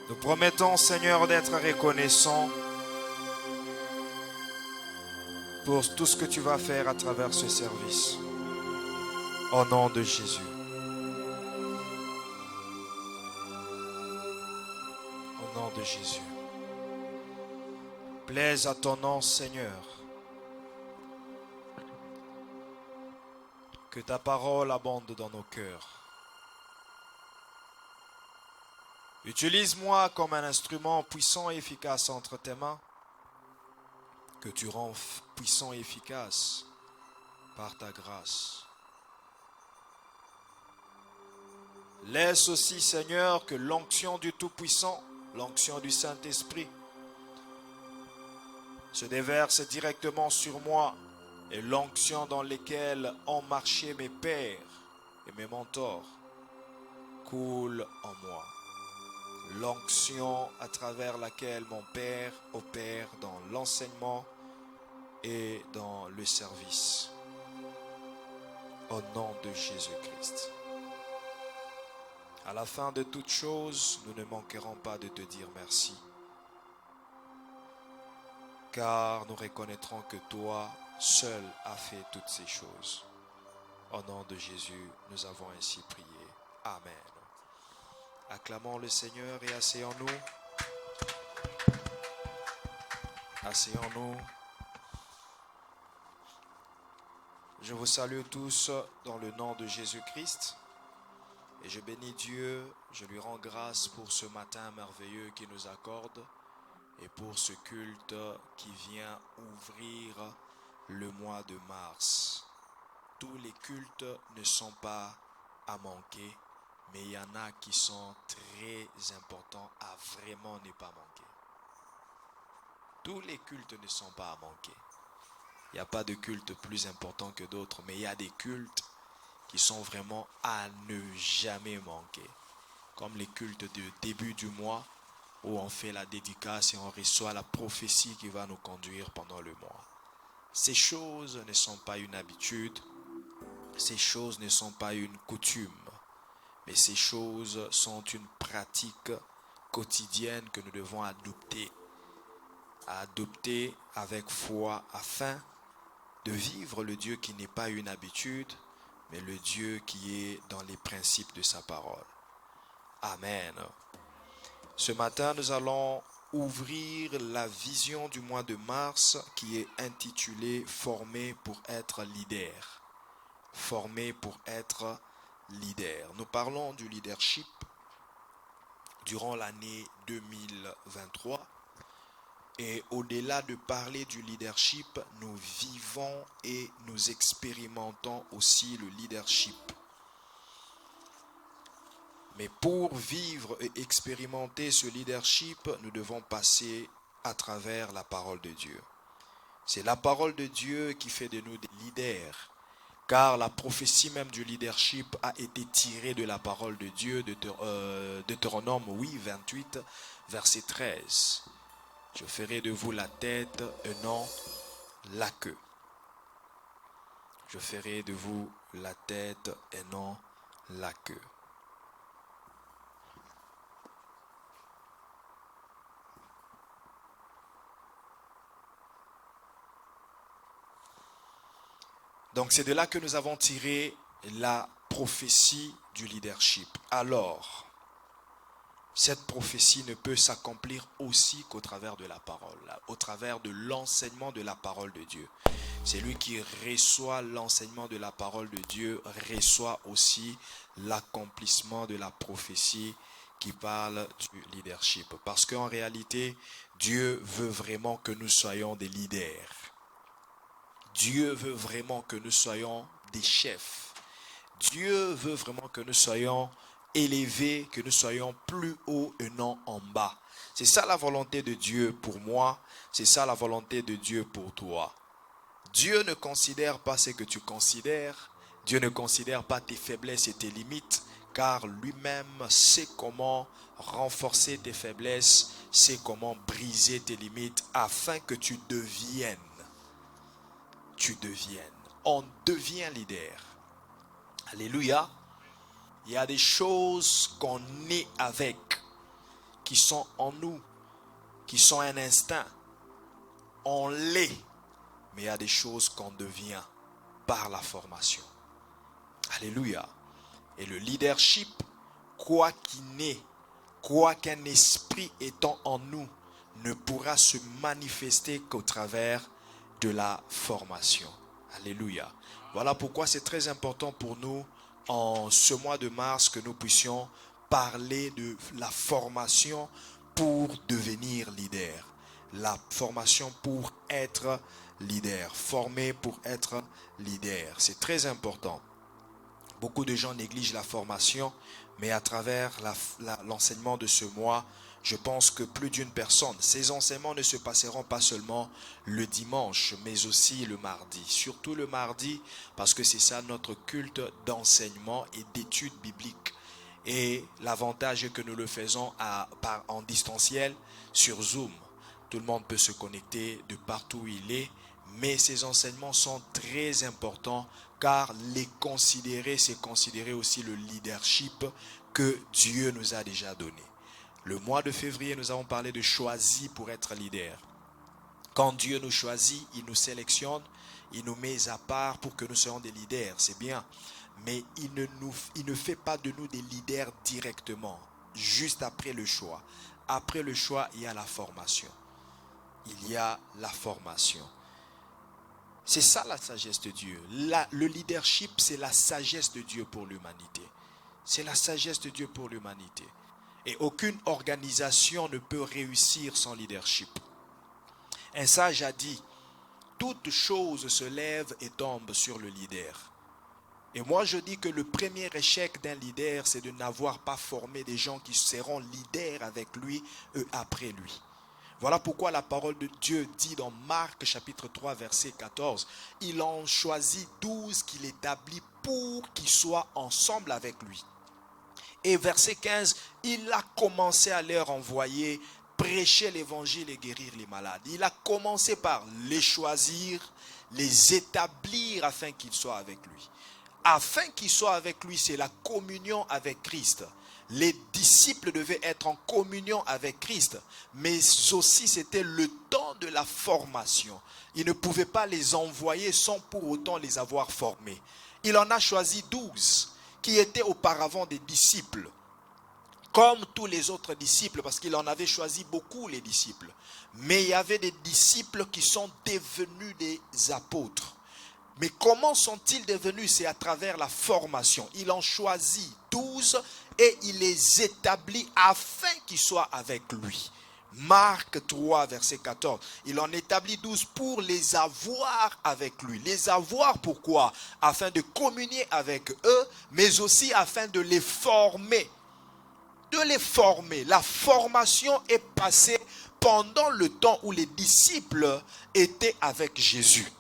Nous promettons, Seigneur, d'être reconnaissants pour tout ce que tu vas faire à travers ce service. Au nom de Jésus. Au nom de Jésus. Plaise à ton nom, Seigneur. Que ta parole abonde dans nos cœurs. Utilise-moi comme un instrument puissant et efficace entre tes mains, que tu rends puissant et efficace par ta grâce. Laisse aussi, Seigneur, que l'onction du Tout-Puissant, l'onction du Saint-Esprit, se déverse directement sur moi, et l'onction dans laquelle ont marché mes pères et mes mentors coule en moi. L'onction à travers laquelle mon Père opère dans l'enseignement et dans le service. Au nom de Jésus-Christ. À la fin de toutes choses, nous ne manquerons pas de te dire merci. Car nous reconnaîtrons que toi seul as fait toutes ces choses. Au nom de Jésus, nous avons ainsi prié. Amen. Acclamons le Seigneur et asseyons-nous. Asseyons-nous. Je vous salue tous dans le nom de Jésus-Christ. Et je bénis Dieu, je lui rends grâce pour ce matin merveilleux qu'il nous accorde et pour ce culte qui vient ouvrir le mois de mars. Tous les cultes ne sont pas à manquer, mais il y en a qui sont très importants à vraiment ne pas manquer. Tous les cultes ne sont pas à manquer. Il n'y a pas de culte plus important que d'autres, mais il y a des cultes qui sont vraiment à ne jamais manquer. Comme les cultes du début du mois, où on fait la dédicace et on reçoit la prophétie qui va nous conduire pendant le mois. Ces choses ne sont pas une habitude, ces choses ne sont pas une coutume, mais ces choses sont une pratique quotidienne que nous devons adopter avec foi afin de vivre le Dieu qui n'est pas une habitude, mais le Dieu qui est dans les principes de sa parole. Amen. Ce matin, nous allons ouvrir la vision du mois de mars qui est intitulée « Formé pour être leader ». Formé pour être leader. Nous parlons du leadership durant l'année 2023. Et au-delà de parler du leadership, nous vivons et nous expérimentons aussi le leadership. Mais pour vivre et expérimenter ce leadership, nous devons passer à travers la parole de Dieu. C'est la parole de Dieu qui fait de nous des leaders. Car la prophétie même du leadership a été tirée de la parole de Dieu, de Deutéronome 28, verset 13. Je ferai de vous la tête et non la queue. Je ferai de vous la tête et non la queue. Donc c'est de là que nous avons tiré la prophétie du leadership. Alors, cette prophétie ne peut s'accomplir aussi qu'au travers de la parole, au travers de l'enseignement de la parole de Dieu. Celui qui reçoit l'enseignement de la parole de Dieu reçoit aussi l'accomplissement de la prophétie qui parle du leadership. Parce qu'en réalité, Dieu veut vraiment que nous soyons des leaders. Dieu veut vraiment que nous soyons des chefs. Dieu veut vraiment que nous soyons élevés, que nous soyons plus haut et non en bas. C'est ça la volonté de Dieu pour moi, c'est ça la volonté de Dieu pour toi. Dieu ne considère pas ce que tu considères, Dieu ne considère pas tes faiblesses et tes limites, car lui-même sait comment renforcer tes faiblesses, sait comment briser tes limites afin que tu deviennes. On devient leader. Alléluia. Il y a des choses qu'on est avec, qui sont en nous, qui sont un instinct. On l'est, mais il y a des choses qu'on devient par la formation. Alléluia. Et le leadership, quoi qu'il n'ait, quoi qu'un esprit étant en nous, ne pourra se manifester qu'au travers de la formation. Alléluia. Voilà pourquoi c'est très important pour nous en ce mois de mars que nous puissions parler de la formation pour devenir leader. La formation pour être leader. Former pour être leader. C'est très important. Beaucoup de gens négligent la formation, mais à travers l'enseignement de ce mois, je pense que plus d'une personne, ces enseignements ne se passeront pas seulement le dimanche, mais aussi le mardi. Surtout le mardi, parce que c'est ça notre culte d'enseignement et d'études bibliques. Et l'avantage est que nous le faisons en distanciel sur Zoom. Tout le monde peut se connecter de partout où il est, mais ces enseignements sont très importants car les considérer, c'est considérer aussi le leadership que Dieu nous a déjà donné. Le mois de février, nous avons parlé de choisi pour être leader. Quand Dieu nous choisit, il nous sélectionne, il nous met à part pour que nous soyons des leaders, c'est bien. Mais il ne fait pas de nous des leaders directement, juste après le choix. Après le choix, il y a la formation. Il y a la formation. C'est ça la sagesse de Dieu. Le leadership, c'est la sagesse de Dieu pour l'humanité. C'est la sagesse de Dieu pour l'humanité. Et aucune organisation ne peut réussir sans leadership. Un sage a dit, toute chose se lève et tombe sur le leader. Et moi je dis que le premier échec d'un leader, c'est de n'avoir pas formé des gens qui seront leaders avec lui et après lui. Voilà pourquoi la parole de Dieu dit dans Marc chapitre 3 verset 14, il en choisit 12 qu'il établit pour qu'ils soient ensemble avec lui. Et verset 15, il a commencé à leur envoyer prêcher l'évangile et guérir les malades. Il a commencé par les choisir, les établir afin qu'ils soient avec lui. Afin qu'ils soient avec lui, c'est la communion avec Christ. Les disciples devaient être en communion avec Christ, mais aussi c'était le temps de la formation. Il ne pouvait pas les envoyer sans pour autant les avoir formés. Il en a choisi 12 qui étaient auparavant des disciples, comme tous les autres disciples, parce qu'il en avait choisi beaucoup les disciples. Mais il y avait des disciples qui sont devenus des apôtres. Mais comment sont-ils devenus? C'est à travers la formation. Il en choisit 12 et il les établit afin qu'ils soient avec lui. Marc 3, verset 14. Il en établit 12 pour les avoir avec lui. Les avoir pourquoi? Afin de communier avec eux, mais aussi afin de les former. De les former. La formation est passée pendant le temps où les disciples étaient avec Jésus.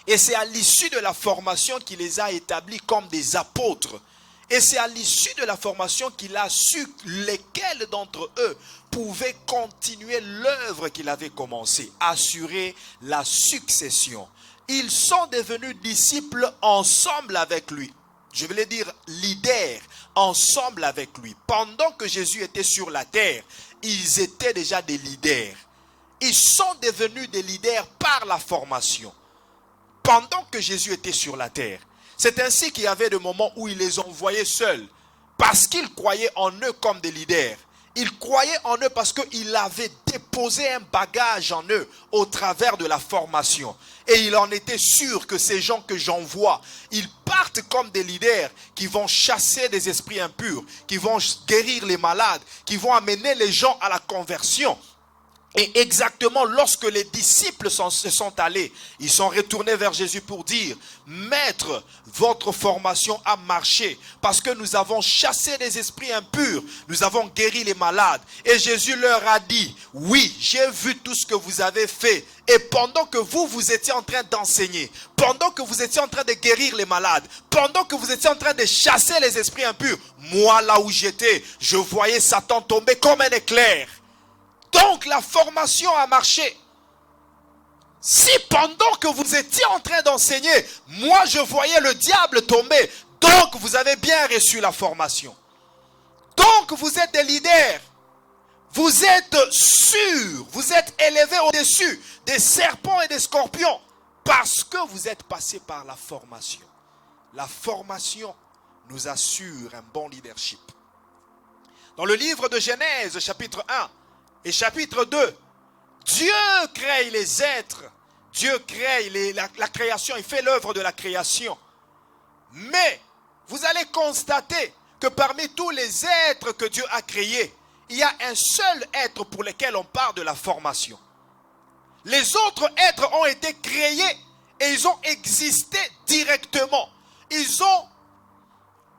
Et c'est à l'issue de la formation qu'il les a établis comme des apôtres. Et c'est à l'issue de la formation qu'il a su lesquels d'entre eux pouvaient continuer l'œuvre qu'il avait commencée, assurer la succession. Ils sont devenus disciples ensemble avec lui. Je voulais dire leaders, ensemble avec lui. Pendant que Jésus était sur la terre, ils étaient déjà des leaders. Ils sont devenus des leaders par la formation. Pendant que Jésus était sur la terre. C'est ainsi qu'il y avait des moments où il les envoyait seuls. Parce qu'il croyait en eux comme des leaders. Il croyait en eux parce qu'il avait déposé un bagage en eux au travers de la formation. Et il en était sûr que ces gens que j'envoie, ils partent comme des leaders qui vont chasser des esprits impurs, qui vont guérir les malades, qui vont amener les gens à la conversion. Et exactement lorsque les disciples se sont allés, ils sont retournés vers Jésus pour dire, Maître, votre formation a marché parce que nous avons chassé les esprits impurs, nous avons guéri les malades. Et Jésus leur a dit, oui, j'ai vu tout ce que vous avez fait. Et pendant que vous étiez en train d'enseigner, pendant que vous étiez en train de guérir les malades, pendant que vous étiez en train de chasser les esprits impurs, moi là où j'étais, je voyais Satan tomber comme un éclair. Donc la formation a marché. Si pendant que vous étiez en train d'enseigner, moi je voyais le diable tomber, donc vous avez bien reçu la formation. Donc vous êtes des leaders. Vous êtes sûrs, vous êtes élevés au-dessus des serpents et des scorpions parce que vous êtes passés par la formation. La formation nous assure un bon leadership. Dans le livre de Genèse, chapitre 1 et chapitre 2, Dieu crée les êtres, Dieu crée la création, il fait l'œuvre de la création. Mais vous allez constater que parmi tous les êtres que Dieu a créés, il y a un seul être pour lequel on parle de la formation. Les autres êtres ont été créés et ils ont existé directement. Ils ont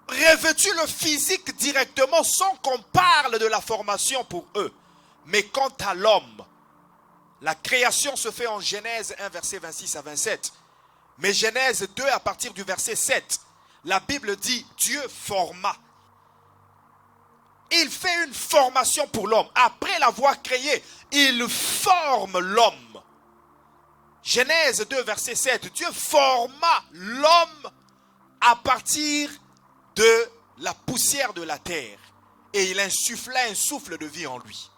revêtu le physique directement sans qu'on parle de la formation pour eux. Mais quant à l'homme, la création se fait en Genèse 1, verset 26 à 27. Mais Genèse 2, à partir du verset 7, la Bible dit Dieu forma. Il fait une formation pour l'homme. Après l'avoir créé, il forme l'homme. Genèse 2, verset 7. Dieu forma l'homme à partir de la poussière de la terre. Et il insuffla un souffle de vie en lui.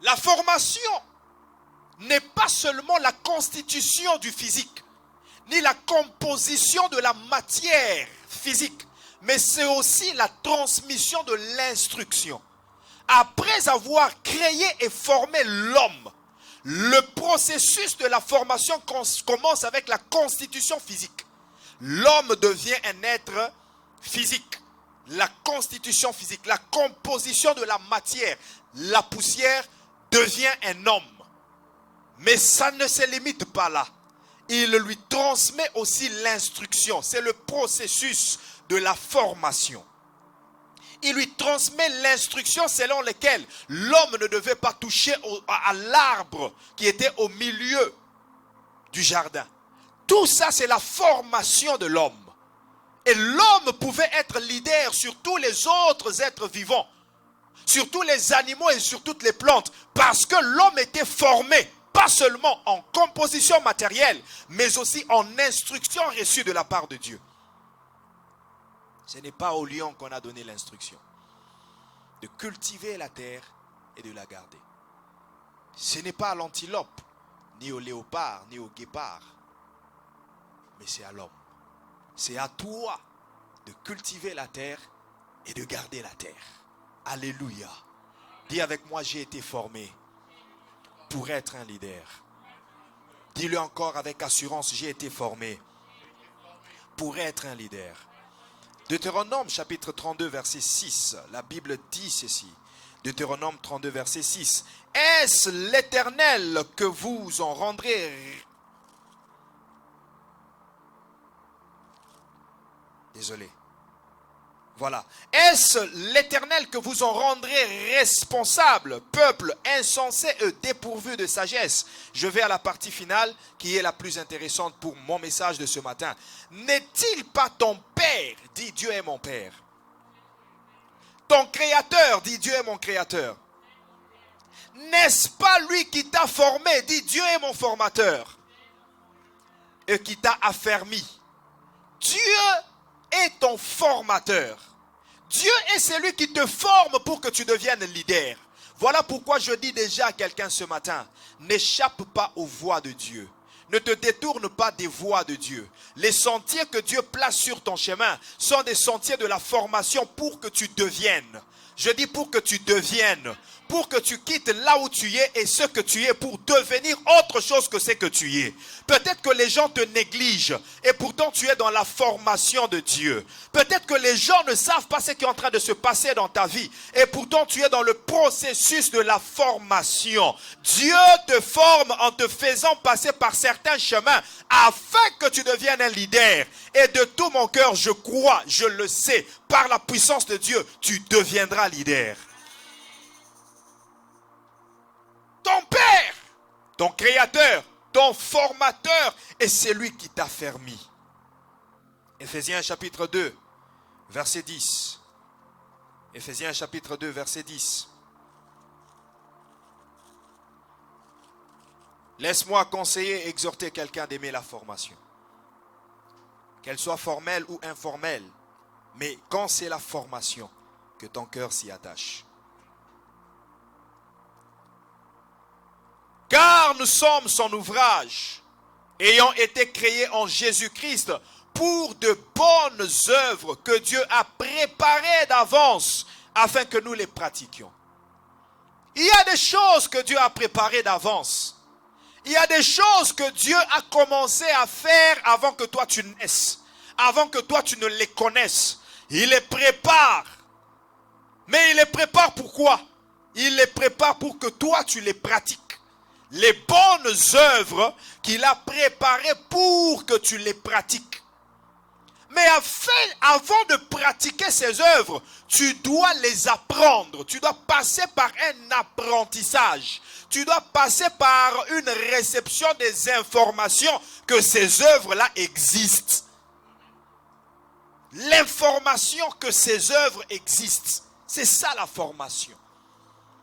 La formation n'est pas seulement la constitution du physique, ni la composition de la matière physique, mais c'est aussi la transmission de l'instruction. Après avoir créé et formé l'homme, le processus de la formation commence avec la constitution physique. L'homme devient un être physique. La constitution physique, la composition de la matière, la poussière devient un homme. Mais ça ne se limite pas là. Il lui transmet aussi l'instruction. C'est le processus de la formation. Il lui transmet l'instruction selon laquelle l'homme ne devait pas toucher à l'arbre qui était au milieu du jardin. Tout ça, c'est la formation de l'homme. Et l'homme pouvait être leader sur tous les autres êtres vivants, sur tous les animaux et sur toutes les plantes, parce que l'homme était formé, pas seulement en composition matérielle, mais aussi en instruction reçue de la part de Dieu. Ce n'est pas au lion qu'on a donné l'instruction de cultiver la terre et de la garder. Ce n'est pas à l'antilope, ni au léopard, ni au guépard, mais c'est à l'homme. C'est à toi de cultiver la terre et de garder la terre. Alléluia. Dis avec moi, j'ai été formé pour être un leader. Dis-le encore avec assurance, j'ai été formé pour être un leader. Deutéronome chapitre 32 verset 6, la Bible dit ceci. Deutéronome 32 verset 6. Est-ce l'Éternel que vous en rendrez... Désolé. Voilà. Est-ce l'Éternel que vous en rendrez responsable, peuple insensé et dépourvu de sagesse? Je vais à la partie finale qui est la plus intéressante pour mon message de ce matin. N'est-il pas ton Père, dit Dieu est mon Père? Ton Créateur, dit Dieu est mon Créateur. N'est-ce pas lui qui t'a formé, dit Dieu est mon formateur, et qui t'a affermi? Dieu est ton formateur. Dieu est celui qui te forme pour que tu deviennes leader. Voilà pourquoi je dis déjà à quelqu'un ce matin, n'échappe pas aux voies de Dieu. Ne te détourne pas des voies de Dieu. Les sentiers que Dieu place sur ton chemin sont des sentiers de la formation pour que tu deviennes. Je dis pour que tu deviennes, pour que tu quittes là où tu es et ce que tu es pour devenir autre chose que ce que tu es. Peut-être que les gens te négligent et pourtant tu es dans la formation de Dieu. Peut-être que les gens ne savent pas ce qui est en train de se passer dans ta vie et pourtant tu es dans le processus de la formation. Dieu te forme en te faisant passer par certains chemins afin que tu deviennes un leader. Et de tout mon cœur, je crois, je le sais, par la puissance de Dieu, tu deviendras leader. Ton Père, ton Créateur, ton formateur est celui qui t'a fermé. Éphésiens chapitre 2, verset 10. Éphésiens chapitre 2, verset 10. Laisse-moi conseiller et exhorter quelqu'un d'aimer la formation. Qu'elle soit formelle ou informelle. Mais quand c'est la formation, Que ton cœur s'y attache. Car nous sommes son ouvrage, ayant été créés en Jésus-Christ pour de bonnes œuvres que Dieu a préparées d'avance afin que nous les pratiquions. Il y a des choses que Dieu a préparées d'avance. Il y a des choses que Dieu a commencé à faire avant que toi tu naisses, avant que toi tu ne les connaisses. Il les prépare. Mais il les prépare pourquoi? Il les prépare pour que toi tu les pratiques. Les bonnes œuvres qu'il a préparées pour que tu les pratiques. Mais avant de pratiquer ces œuvres, tu dois les apprendre. Tu dois passer par un apprentissage. Tu dois passer par une réception des informations que ces œuvres-là existent. L'information que ces œuvres existent. C'est ça la formation.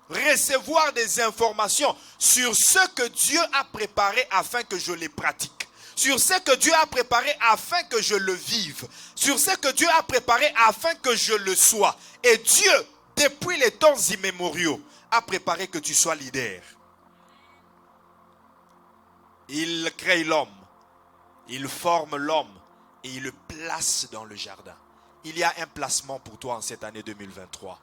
Recevoir des informations sur ce que Dieu a préparé afin que je les pratique. Sur ce que Dieu a préparé afin que je le vive. Sur ce que Dieu a préparé afin que je le sois. Et Dieu, depuis les temps immémoriaux, a préparé que tu sois leader. Il crée l'homme. Il forme l'homme. Et il le place dans le jardin. Il y a un placement pour toi en cette année 2023.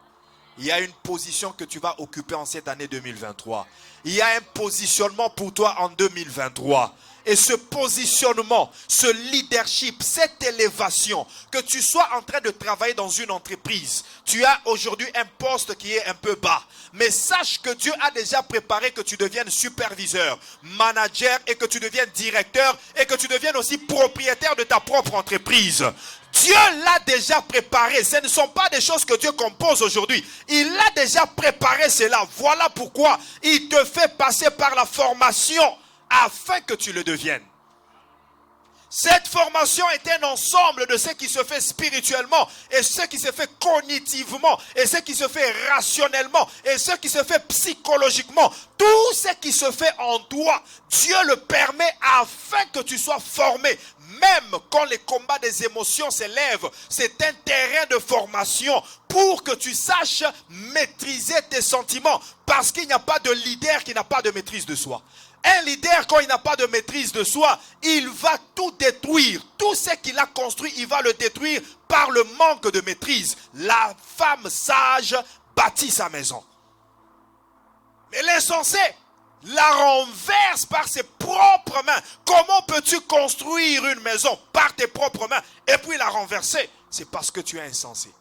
Il y a une position que tu vas occuper en cette année 2023. Il y a un positionnement pour toi en 2023. Et ce positionnement, ce leadership, cette élévation, que tu sois en train de travailler dans une entreprise, tu as aujourd'hui un poste qui est un peu bas. Mais sache que Dieu a déjà préparé que tu deviennes superviseur, manager et que tu deviennes directeur et que tu deviennes aussi propriétaire de ta propre entreprise. Dieu l'a déjà préparé. Ce ne sont pas des choses que Dieu compose aujourd'hui. Il l'a déjà préparé cela. Voilà pourquoi il te fait passer par la formation afin que tu le deviennes. Cette formation est un ensemble de ce qui se fait spirituellement et ce qui se fait cognitivement et ce qui se fait rationnellement et ce qui se fait psychologiquement. Tout ce qui se fait en toi, Dieu le permet afin que tu sois formé. Même quand les combats des émotions s'élèvent, c'est un terrain de formation pour que tu saches maîtriser tes sentiments. Parce qu'il n'y a pas de leader qui n'a pas de maîtrise de soi. Un leader, quand il n'a pas de maîtrise de soi, il va tout détruire. Tout ce qu'il a construit, il va le détruire par le manque de maîtrise. La femme sage bâtit sa maison. Mais l'insensé la renverse par ses propres mains. Comment peux-tu construire une maison par tes propres mains et puis la renverser? C'est parce que tu es insensé.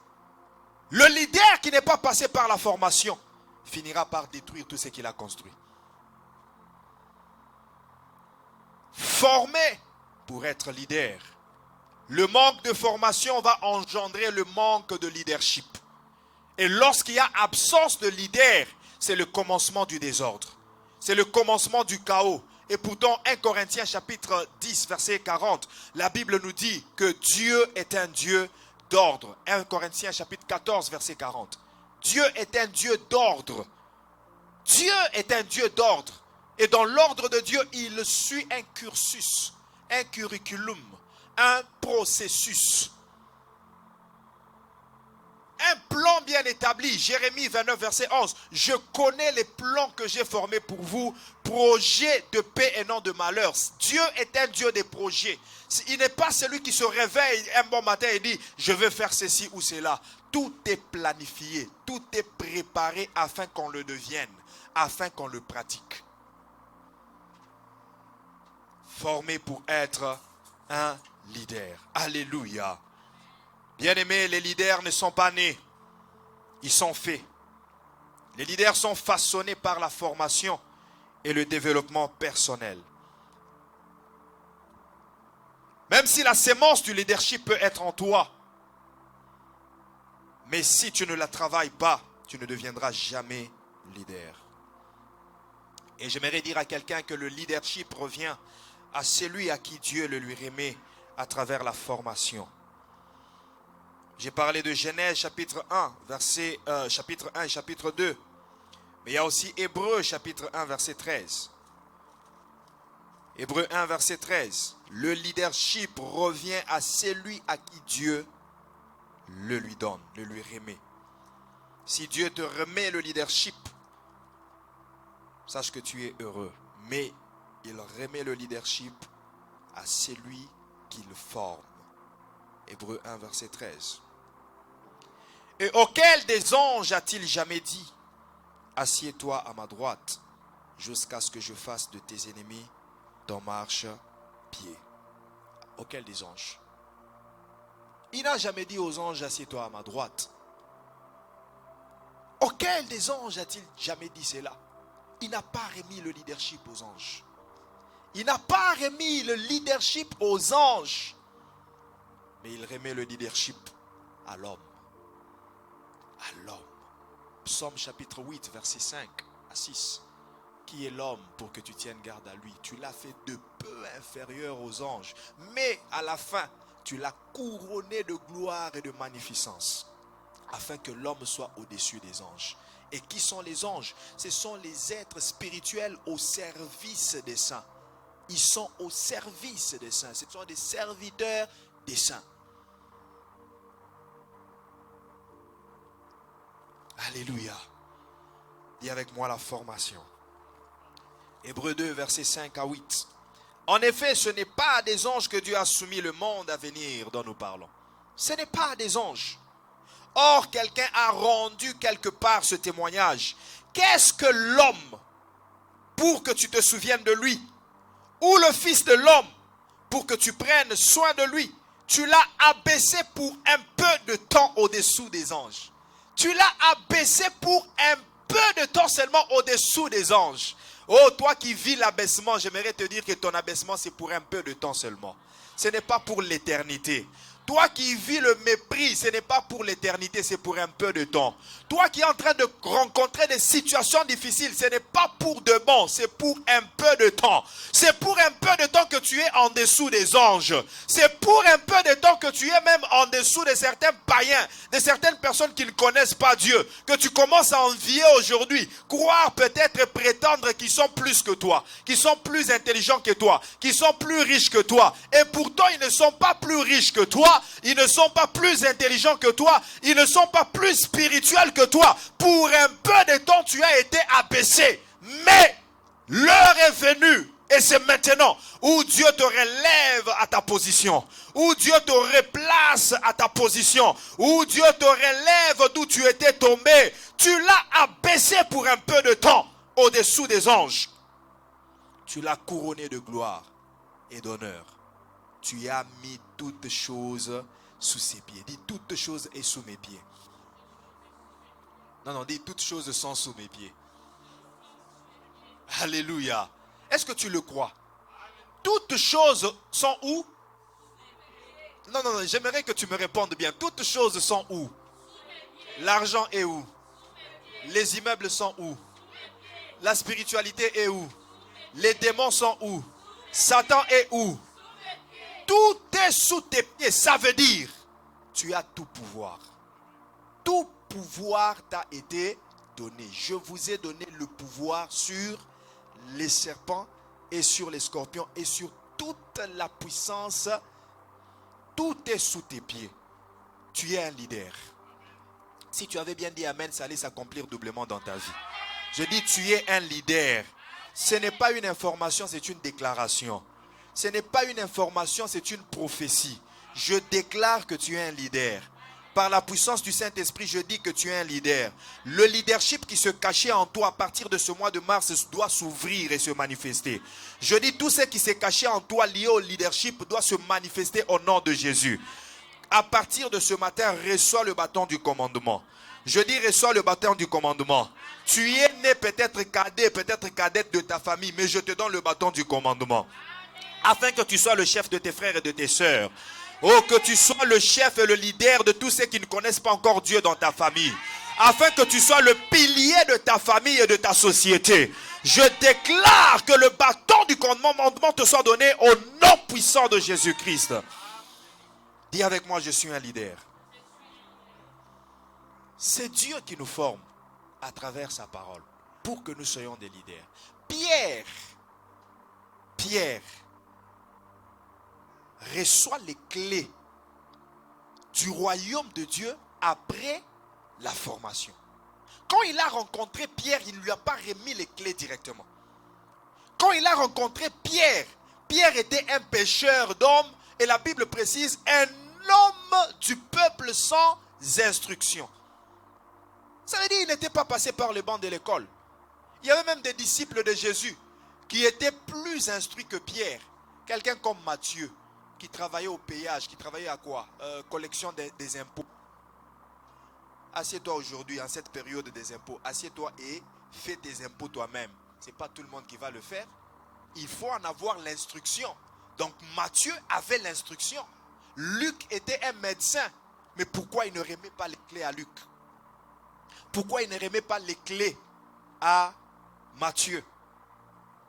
Le leader qui n'est pas passé par la formation finira par détruire tout ce qu'il a construit. Formé pour être leader. Le manque de formation va engendrer le manque de leadership. Et lorsqu'il y a absence de leader, c'est le commencement du désordre. C'est le commencement du chaos. Et pourtant, 1 Corinthiens chapitre 10, verset 40, la Bible nous dit que Dieu est un Dieu d'ordre. 1 Corinthiens chapitre 14, verset 40. Dieu est un Dieu d'ordre. Dieu est un Dieu d'ordre. Et dans l'ordre de Dieu, il suit un cursus, un curriculum, un processus. Un plan bien établi. Jérémie 29, verset 11. Je connais les plans que j'ai formés pour vous, projets de paix et non de malheur. Dieu est un Dieu des projets. Il n'est pas celui qui se réveille un bon matin et dit, je veux faire ceci ou cela. Tout est planifié, tout est préparé afin qu'on le devienne, afin qu'on le pratique. Formé pour être un leader. Alléluia. Bien-aimés, les leaders ne sont pas nés. Ils sont faits. Les leaders sont façonnés par la formation et le développement personnel. Même si la sémence du leadership peut être en toi, mais si tu ne la travailles pas, tu ne deviendras jamais leader. Et j'aimerais dire à quelqu'un que le leadership revient à celui à qui Dieu le lui remet à travers la formation. J'ai parlé de Genèse chapitre 1, chapitre 1 et chapitre 2. Mais il y a aussi Hébreux chapitre 1, verset 13. Hébreux 1, verset 13. Le leadership revient à celui à qui Dieu le lui donne, le lui remet. Si Dieu te remet le leadership, sache que tu es heureux. Mais il remet le leadership à celui qui le forme. Hébreux 1, verset 13. Et auquel des anges a-t-il jamais dit, assieds-toi à ma droite, jusqu'à ce que je fasse de tes ennemis ton marche-pied. Auquel des anges? Il n'a jamais dit aux anges, assieds-toi à ma droite. Auquel des anges a-t-il jamais dit cela? Il n'a pas remis le leadership aux anges. Il n'a pas remis le leadership aux anges. Mais il remet le leadership à l'homme. À l'homme. Psaume chapitre 8, verset 5 à 6. Qui est l'homme pour que tu tiennes garde à lui? Tu l'as fait de peu inférieur aux anges. Mais à la fin, tu l'as couronné de gloire et de magnificence. Afin que l'homme soit au-dessus des anges. Et qui sont les anges? Ce sont les êtres spirituels au service des saints. Ils sont au service des saints. Ce sont des serviteurs des saints. Alléluia. Dis avec moi la formation. Hébreux 2, versets 5 à 8. En effet, ce n'est pas à des anges que Dieu a soumis le monde à venir dont nous parlons. Ce n'est pas à des anges. Or, quelqu'un a rendu quelque part ce témoignage. Qu'est-ce que l'homme pour que tu te souviennes de lui? Ou le Fils de l'homme pour que tu prennes soin de lui? Tu l'as abaissé pour un peu de temps au-dessous des anges. Tu l'as abaissé pour un peu de temps seulement au-dessous des anges. Oh, toi qui vis l'abaissement, j'aimerais te dire que ton abaissement c'est pour un peu de temps seulement. Ce n'est pas pour l'éternité. Toi qui vis le mépris, ce n'est pas pour l'éternité, c'est pour un peu de temps. Toi qui es en train de rencontrer des situations difficiles, ce n'est pas pour de bon, c'est pour un peu de temps. C'est pour un peu de temps que tu es en dessous des anges. C'est pour un peu de temps que tu es même en dessous de certains païens, de certaines personnes qui ne connaissent pas Dieu, que tu commences à envier aujourd'hui, croire peut-être prétendre qu'ils sont plus que toi, qu'ils sont plus intelligents que toi, qu'ils sont plus riches que toi. Et pourtant, ils ne sont pas plus riches que toi. Ils ne sont pas plus intelligents que toi. Ils ne sont pas plus spirituels que toi. Pour un peu de temps, tu as été abaissé. Mais l'heure est venue, et c'est maintenant, où Dieu te relève à ta position. Où Dieu te replace à ta position. Où Dieu te relève d'où tu étais tombé. Tu l'as abaissé pour un peu de temps au-dessous des anges. Tu l'as couronné de gloire et d'honneur. Tu as mis toutes choses sous ses pieds. Dis toutes choses et sous mes pieds. Non, dis toutes choses sont sous mes pieds. Alléluia. Est-ce que tu le crois? Toutes choses sont où? Non, j'aimerais que tu me répondes bien. Toutes choses sont où? L'argent est où? Les immeubles sont où? La spiritualité est où? Les démons sont où? Satan est où? Tout est sous tes pieds. Ça veut dire, tu as tout pouvoir. Tout pouvoir t'a été donné. Je vous ai donné le pouvoir sur les serpents et sur les scorpions et sur toute la puissance. Tout est sous tes pieds. Tu es un leader. Si tu avais bien dit amen, ça allait s'accomplir doublement dans ta vie. Je dis, tu es un leader. Ce n'est pas une information, c'est une déclaration. Ce n'est pas une information, c'est une prophétie. Je déclare que tu es un leader. Par la puissance du Saint-Esprit, je dis que tu es un leader. Le leadership qui se cachait en toi à partir de ce mois de mars doit s'ouvrir et se manifester. Je dis tout ce qui s'est caché en toi lié au leadership doit se manifester au nom de Jésus. À partir de ce matin, reçois le bâton du commandement. Je dis reçois le bâton du commandement. Tu es né peut-être cadet, peut-être cadette de ta famille, mais je te donne le bâton du commandement. Afin que tu sois le chef de tes frères et de tes sœurs. Oh, que tu sois le chef et le leader de tous ceux qui ne connaissent pas encore Dieu dans ta famille. Afin que tu sois le pilier de ta famille et de ta société. Je déclare que le bâton du commandement te soit donné au nom puissant de Jésus-Christ. Dis avec moi, je suis un leader. C'est Dieu qui nous forme à travers sa parole pour que nous soyons des leaders. Pierre reçoit les clés du royaume de Dieu après la formation. Quand il a rencontré Pierre, il ne lui a pas remis les clés directement. Quand il a rencontré Pierre, Pierre était un pêcheur d'hommes et la Bible précise un homme du peuple sans instruction. Ça veut dire qu'il n'était pas passé par le banc de l'école. Il y avait même des disciples de Jésus qui étaient plus instruits que Pierre. Quelqu'un comme Matthieu, qui travaillait au péage, qui travaillait à quoi? Collection des impôts. Assieds-toi aujourd'hui, en cette période des impôts. Assieds-toi et fais tes impôts toi-même. Ce n'est pas tout le monde qui va le faire. Il faut en avoir l'instruction. Donc Matthieu avait l'instruction. Luc était un médecin. Mais pourquoi il ne remet pas les clés à Luc? Pourquoi il ne remet pas les clés à Matthieu?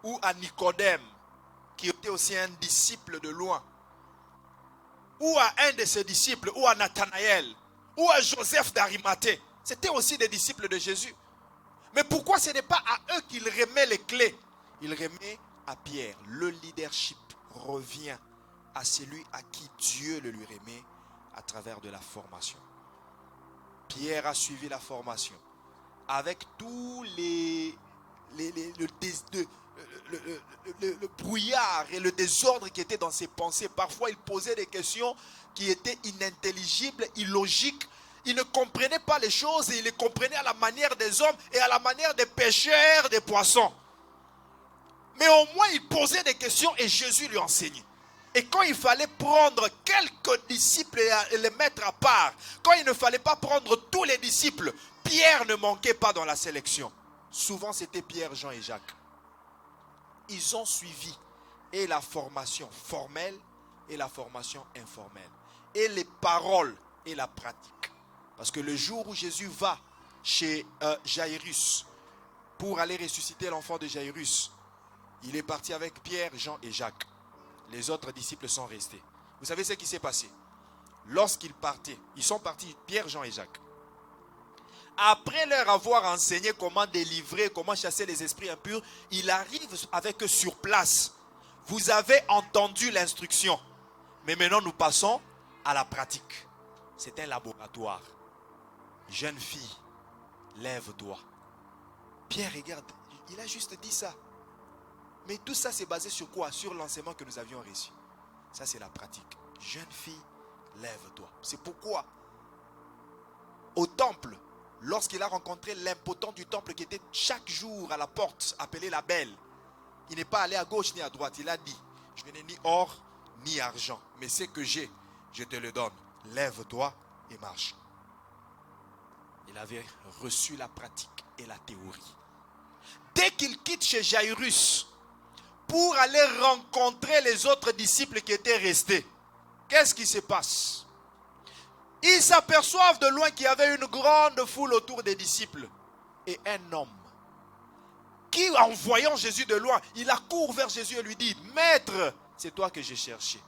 Ou à Nicodème, qui était aussi un disciple de loin? Ou à un de ses disciples, ou à Nathanaël, ou à Joseph d'Arimathée. C'était aussi des disciples de Jésus. Mais pourquoi ce n'est pas à eux qu'il remet les clés? Il remet à Pierre. Le leadership revient à celui à qui Dieu le lui remet à travers de la formation. Pierre a suivi la formation avec tous le brouillard et le désordre qui était dans ses pensées. Parfois, il posait des questions qui étaient inintelligibles, illogiques. Il ne comprenait pas les choses et il les comprenait à la manière des hommes et à la manière des pêcheurs, des poissons. Mais au moins, il posait des questions et Jésus lui enseignait. Et quand il fallait prendre quelques disciples et les mettre à part, quand il ne fallait pas prendre tous les disciples, Pierre ne manquait pas dans la sélection. Souvent, c'était Pierre, Jean et Jacques. Ils ont suivi et la formation formelle et la formation informelle. Et les paroles et la pratique. Parce que le jour où Jésus va chez Jairus pour aller ressusciter l'enfant de Jairus, il est parti avec Pierre, Jean et Jacques. Les autres disciples sont restés. Vous savez ce qui s'est passé? Lorsqu'ils partaient, ils sont partis, Pierre, Jean et Jacques. Après leur avoir enseigné comment délivrer, comment chasser les esprits impurs, il arrive avec eux sur place. Vous avez entendu l'instruction. Mais maintenant, nous passons à la pratique. C'est un laboratoire. Jeune fille, lève-toi. Pierre, regarde, il a juste dit ça. Mais tout ça, c'est basé sur quoi? Sur l'enseignement que nous avions reçu. Ça, c'est la pratique. Jeune fille, lève-toi. C'est pourquoi, au temple, lorsqu'il a rencontré l'impotent du temple qui était chaque jour à la porte, appelé la belle, il n'est pas allé à gauche ni à droite. Il a dit, je n'ai ni or ni argent, mais ce que j'ai, je te le donne. Lève-toi et marche. Il avait reçu la pratique et la théorie. Dès qu'il quitte chez Jairus pour aller rencontrer les autres disciples qui étaient restés, qu'est-ce qui se passe? Ils s'aperçoivent de loin qu'il y avait une grande foule autour des disciples. Et un homme qui, en voyant Jésus de loin, il accourt vers Jésus et lui dit, Maître, c'est toi que j'ai cherché.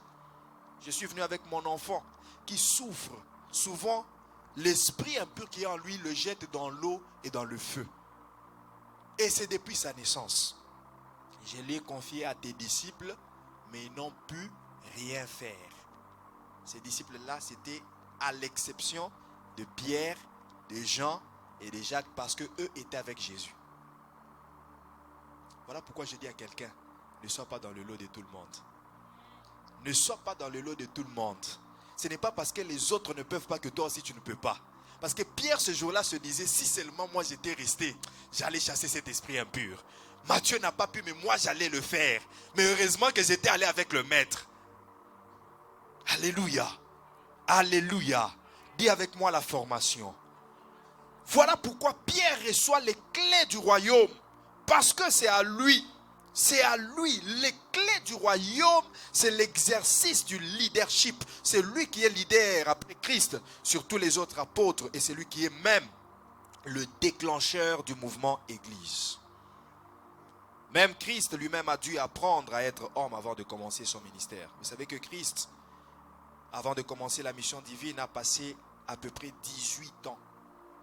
Je suis venu avec mon enfant qui souffre. Souvent, l'esprit impur qui est en lui le jette dans l'eau et dans le feu. Et c'est depuis sa naissance. Je l'ai confié à tes disciples, mais ils n'ont pu rien faire. Ces disciples-là, c'était à l'exception de Pierre, de Jean et de Jacques, parce qu'eux étaient avec Jésus. Voilà pourquoi je dis à quelqu'un, ne sois pas dans le lot de tout le monde. Ne sois pas dans le lot de tout le monde. Ce n'est pas parce que les autres ne peuvent pas que toi aussi tu ne peux pas. Parce que Pierre ce jour-là se disait, si seulement moi j'étais resté, j'allais chasser cet esprit impur. Matthieu n'a pas pu, mais moi j'allais le faire. Mais heureusement que j'étais allé avec le maître. Alléluia. Alléluia. Dis avec moi la formation. Voilà pourquoi Pierre reçoit les clés du royaume. Parce que c'est à lui. C'est à lui. Les clés du royaume, c'est l'exercice du leadership. C'est lui qui est leader après Christ sur tous les autres apôtres. Et c'est lui qui est même le déclencheur du mouvement Église. Même Christ lui-même a dû apprendre à être homme avant de commencer son ministère. Vous savez que Christ, avant de commencer la mission divine, a passé à peu près 18 ans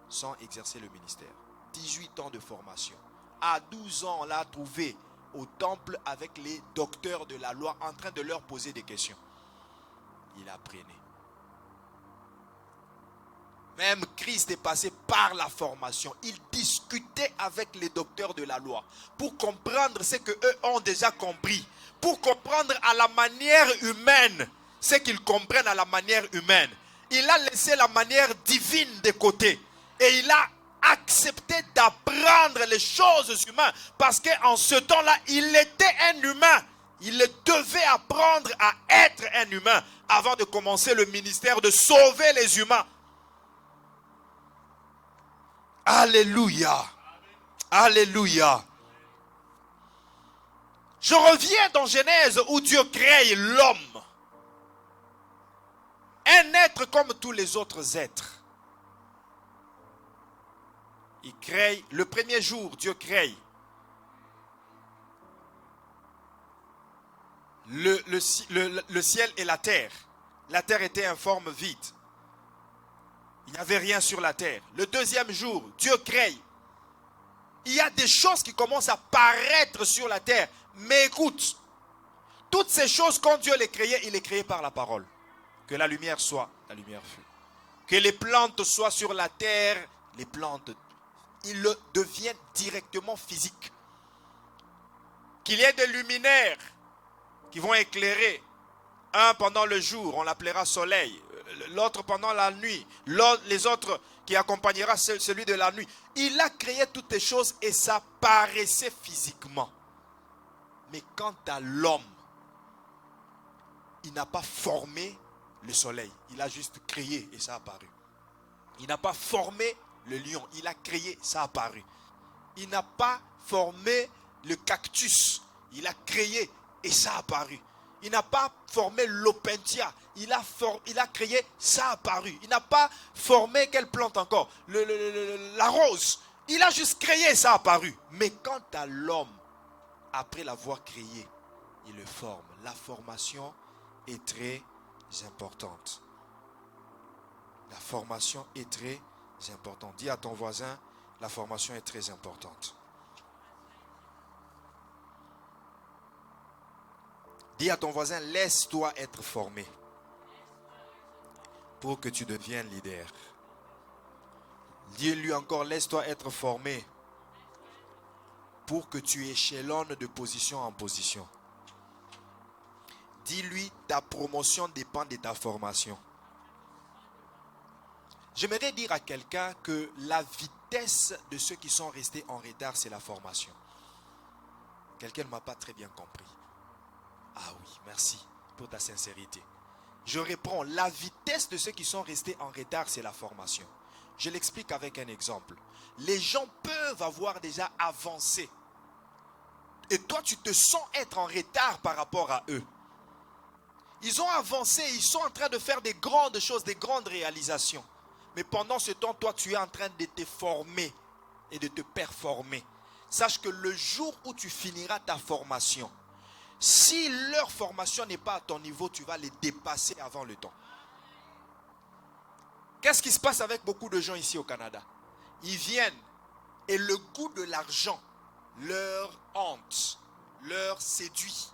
sans exercer le ministère. 18 ans de formation. À 12 ans, on l'a trouvé au temple avec les docteurs de la loi en train de leur poser des questions. Il apprenait. Même Christ est passé par la formation. Il discutait avec les docteurs de la loi pour comprendre ce qu'eux ont déjà compris. Pour comprendre à la manière humaine ce qu'ils comprennent à la manière humaine. Il a laissé la manière divine de côté. Et il a accepté d'apprendre les choses humaines. Parce qu'en ce temps-là, il était un humain. Il devait apprendre à être un humain avant de commencer le ministère de sauver les humains. Alléluia. Alléluia. Je reviens dans Genèse où Dieu crée l'homme. Un être comme tous les autres êtres. Il crée, le premier jour, Dieu crée le ciel et la terre. La terre était en forme vide. Il n'y avait rien sur la terre. Le deuxième jour, Dieu crée. Il y a des choses qui commencent à paraître sur la terre. Mais écoute, toutes ces choses, quand Dieu les créait, il les créait par la parole. Que la lumière soit, la lumière fut. Que les plantes soient sur la terre, les plantes, ils deviennent directement physiques. Qu'il y ait des luminaires qui vont éclairer. Un pendant le jour, on l'appellera soleil. L'autre pendant la nuit. Les autres qui accompagnera celui de la nuit. Il a créé toutes les choses et ça paraissait physiquement. Mais quant à l'homme, il n'a pas formé le soleil. Il a juste créé et ça a apparu. Il n'a pas formé le lion. Il a créé, ça a apparu. Il n'a pas formé le cactus. Il a créé et ça a apparu. Il n'a pas formé l'opentia. Il a créé, ça a apparu. Il n'a pas formé quelle plante encore? La rose. Il a juste créé, ça a apparu. Mais quant à l'homme, après l'avoir créé, il le forme. La formation est très importante. La formation est très importante. Dis à ton voisin, la formation est très importante. Dis à ton voisin, laisse-toi être formé pour que tu deviennes leader. Dis-lui encore, laisse-toi être formé pour que tu échelonnes de position en position. Dis-lui, ta promotion dépend de ta formation. J'aimerais dire à quelqu'un que la vitesse de ceux qui sont restés en retard, c'est la formation. Quelqu'un ne m'a pas très bien compris. Ah oui, merci pour ta sincérité. Je reprends, la vitesse de ceux qui sont restés en retard, c'est la formation. Je l'explique avec un exemple. Les gens peuvent avoir déjà avancé. Et toi, tu te sens être en retard par rapport à eux. Ils ont avancé, ils sont en train de faire des grandes choses, des grandes réalisations. Mais pendant ce temps, toi, tu es en train de te former et de te performer. Sache que le jour où tu finiras ta formation, si leur formation n'est pas à ton niveau, tu vas les dépasser avant le temps. Qu'est-ce qui se passe avec beaucoup de gens ici au Canada? Ils viennent et le goût de l'argent leur hante, leur séduit.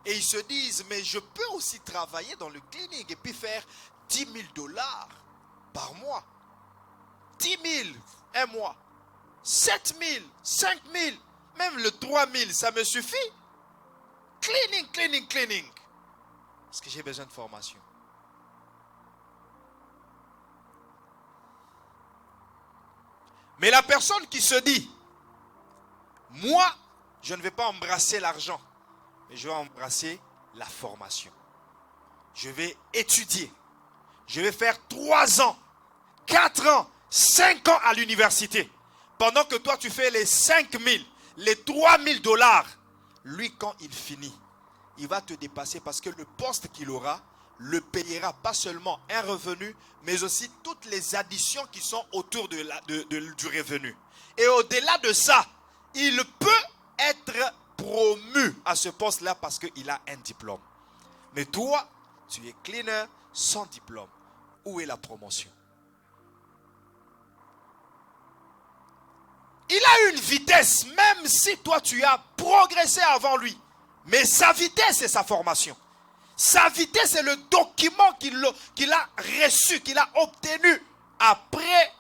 Et ils se disent, mais je peux aussi travailler dans le clinique et puis faire 10 000 $ par mois. 10 000 un mois. 7 000, 5 000, même le 3 000, ça me suffit. Cleaning. Parce que j'ai besoin de formation. Mais la personne qui se dit, moi, je ne vais pas embrasser l'argent, mais je vais embrasser la formation. Je vais étudier. Je vais faire 3 ans, 4 ans, 5 ans à l'université. Pendant que toi, tu fais les 5 000, les 3 000 $, lui, quand il finit, il va te dépasser parce que le poste qu'il aura le payera pas seulement un revenu, mais aussi toutes les additions qui sont autour du revenu. Et au-delà de ça, il peut être promu à ce poste-là parce qu'il a un diplôme. Mais toi, tu es cleaner sans diplôme. Où est la promotion? Il a une vitesse, même si toi tu as progressé avant lui. Mais sa vitesse, c'est sa formation. Sa vitesse, c'est le document qu'il a reçu, qu'il a obtenu après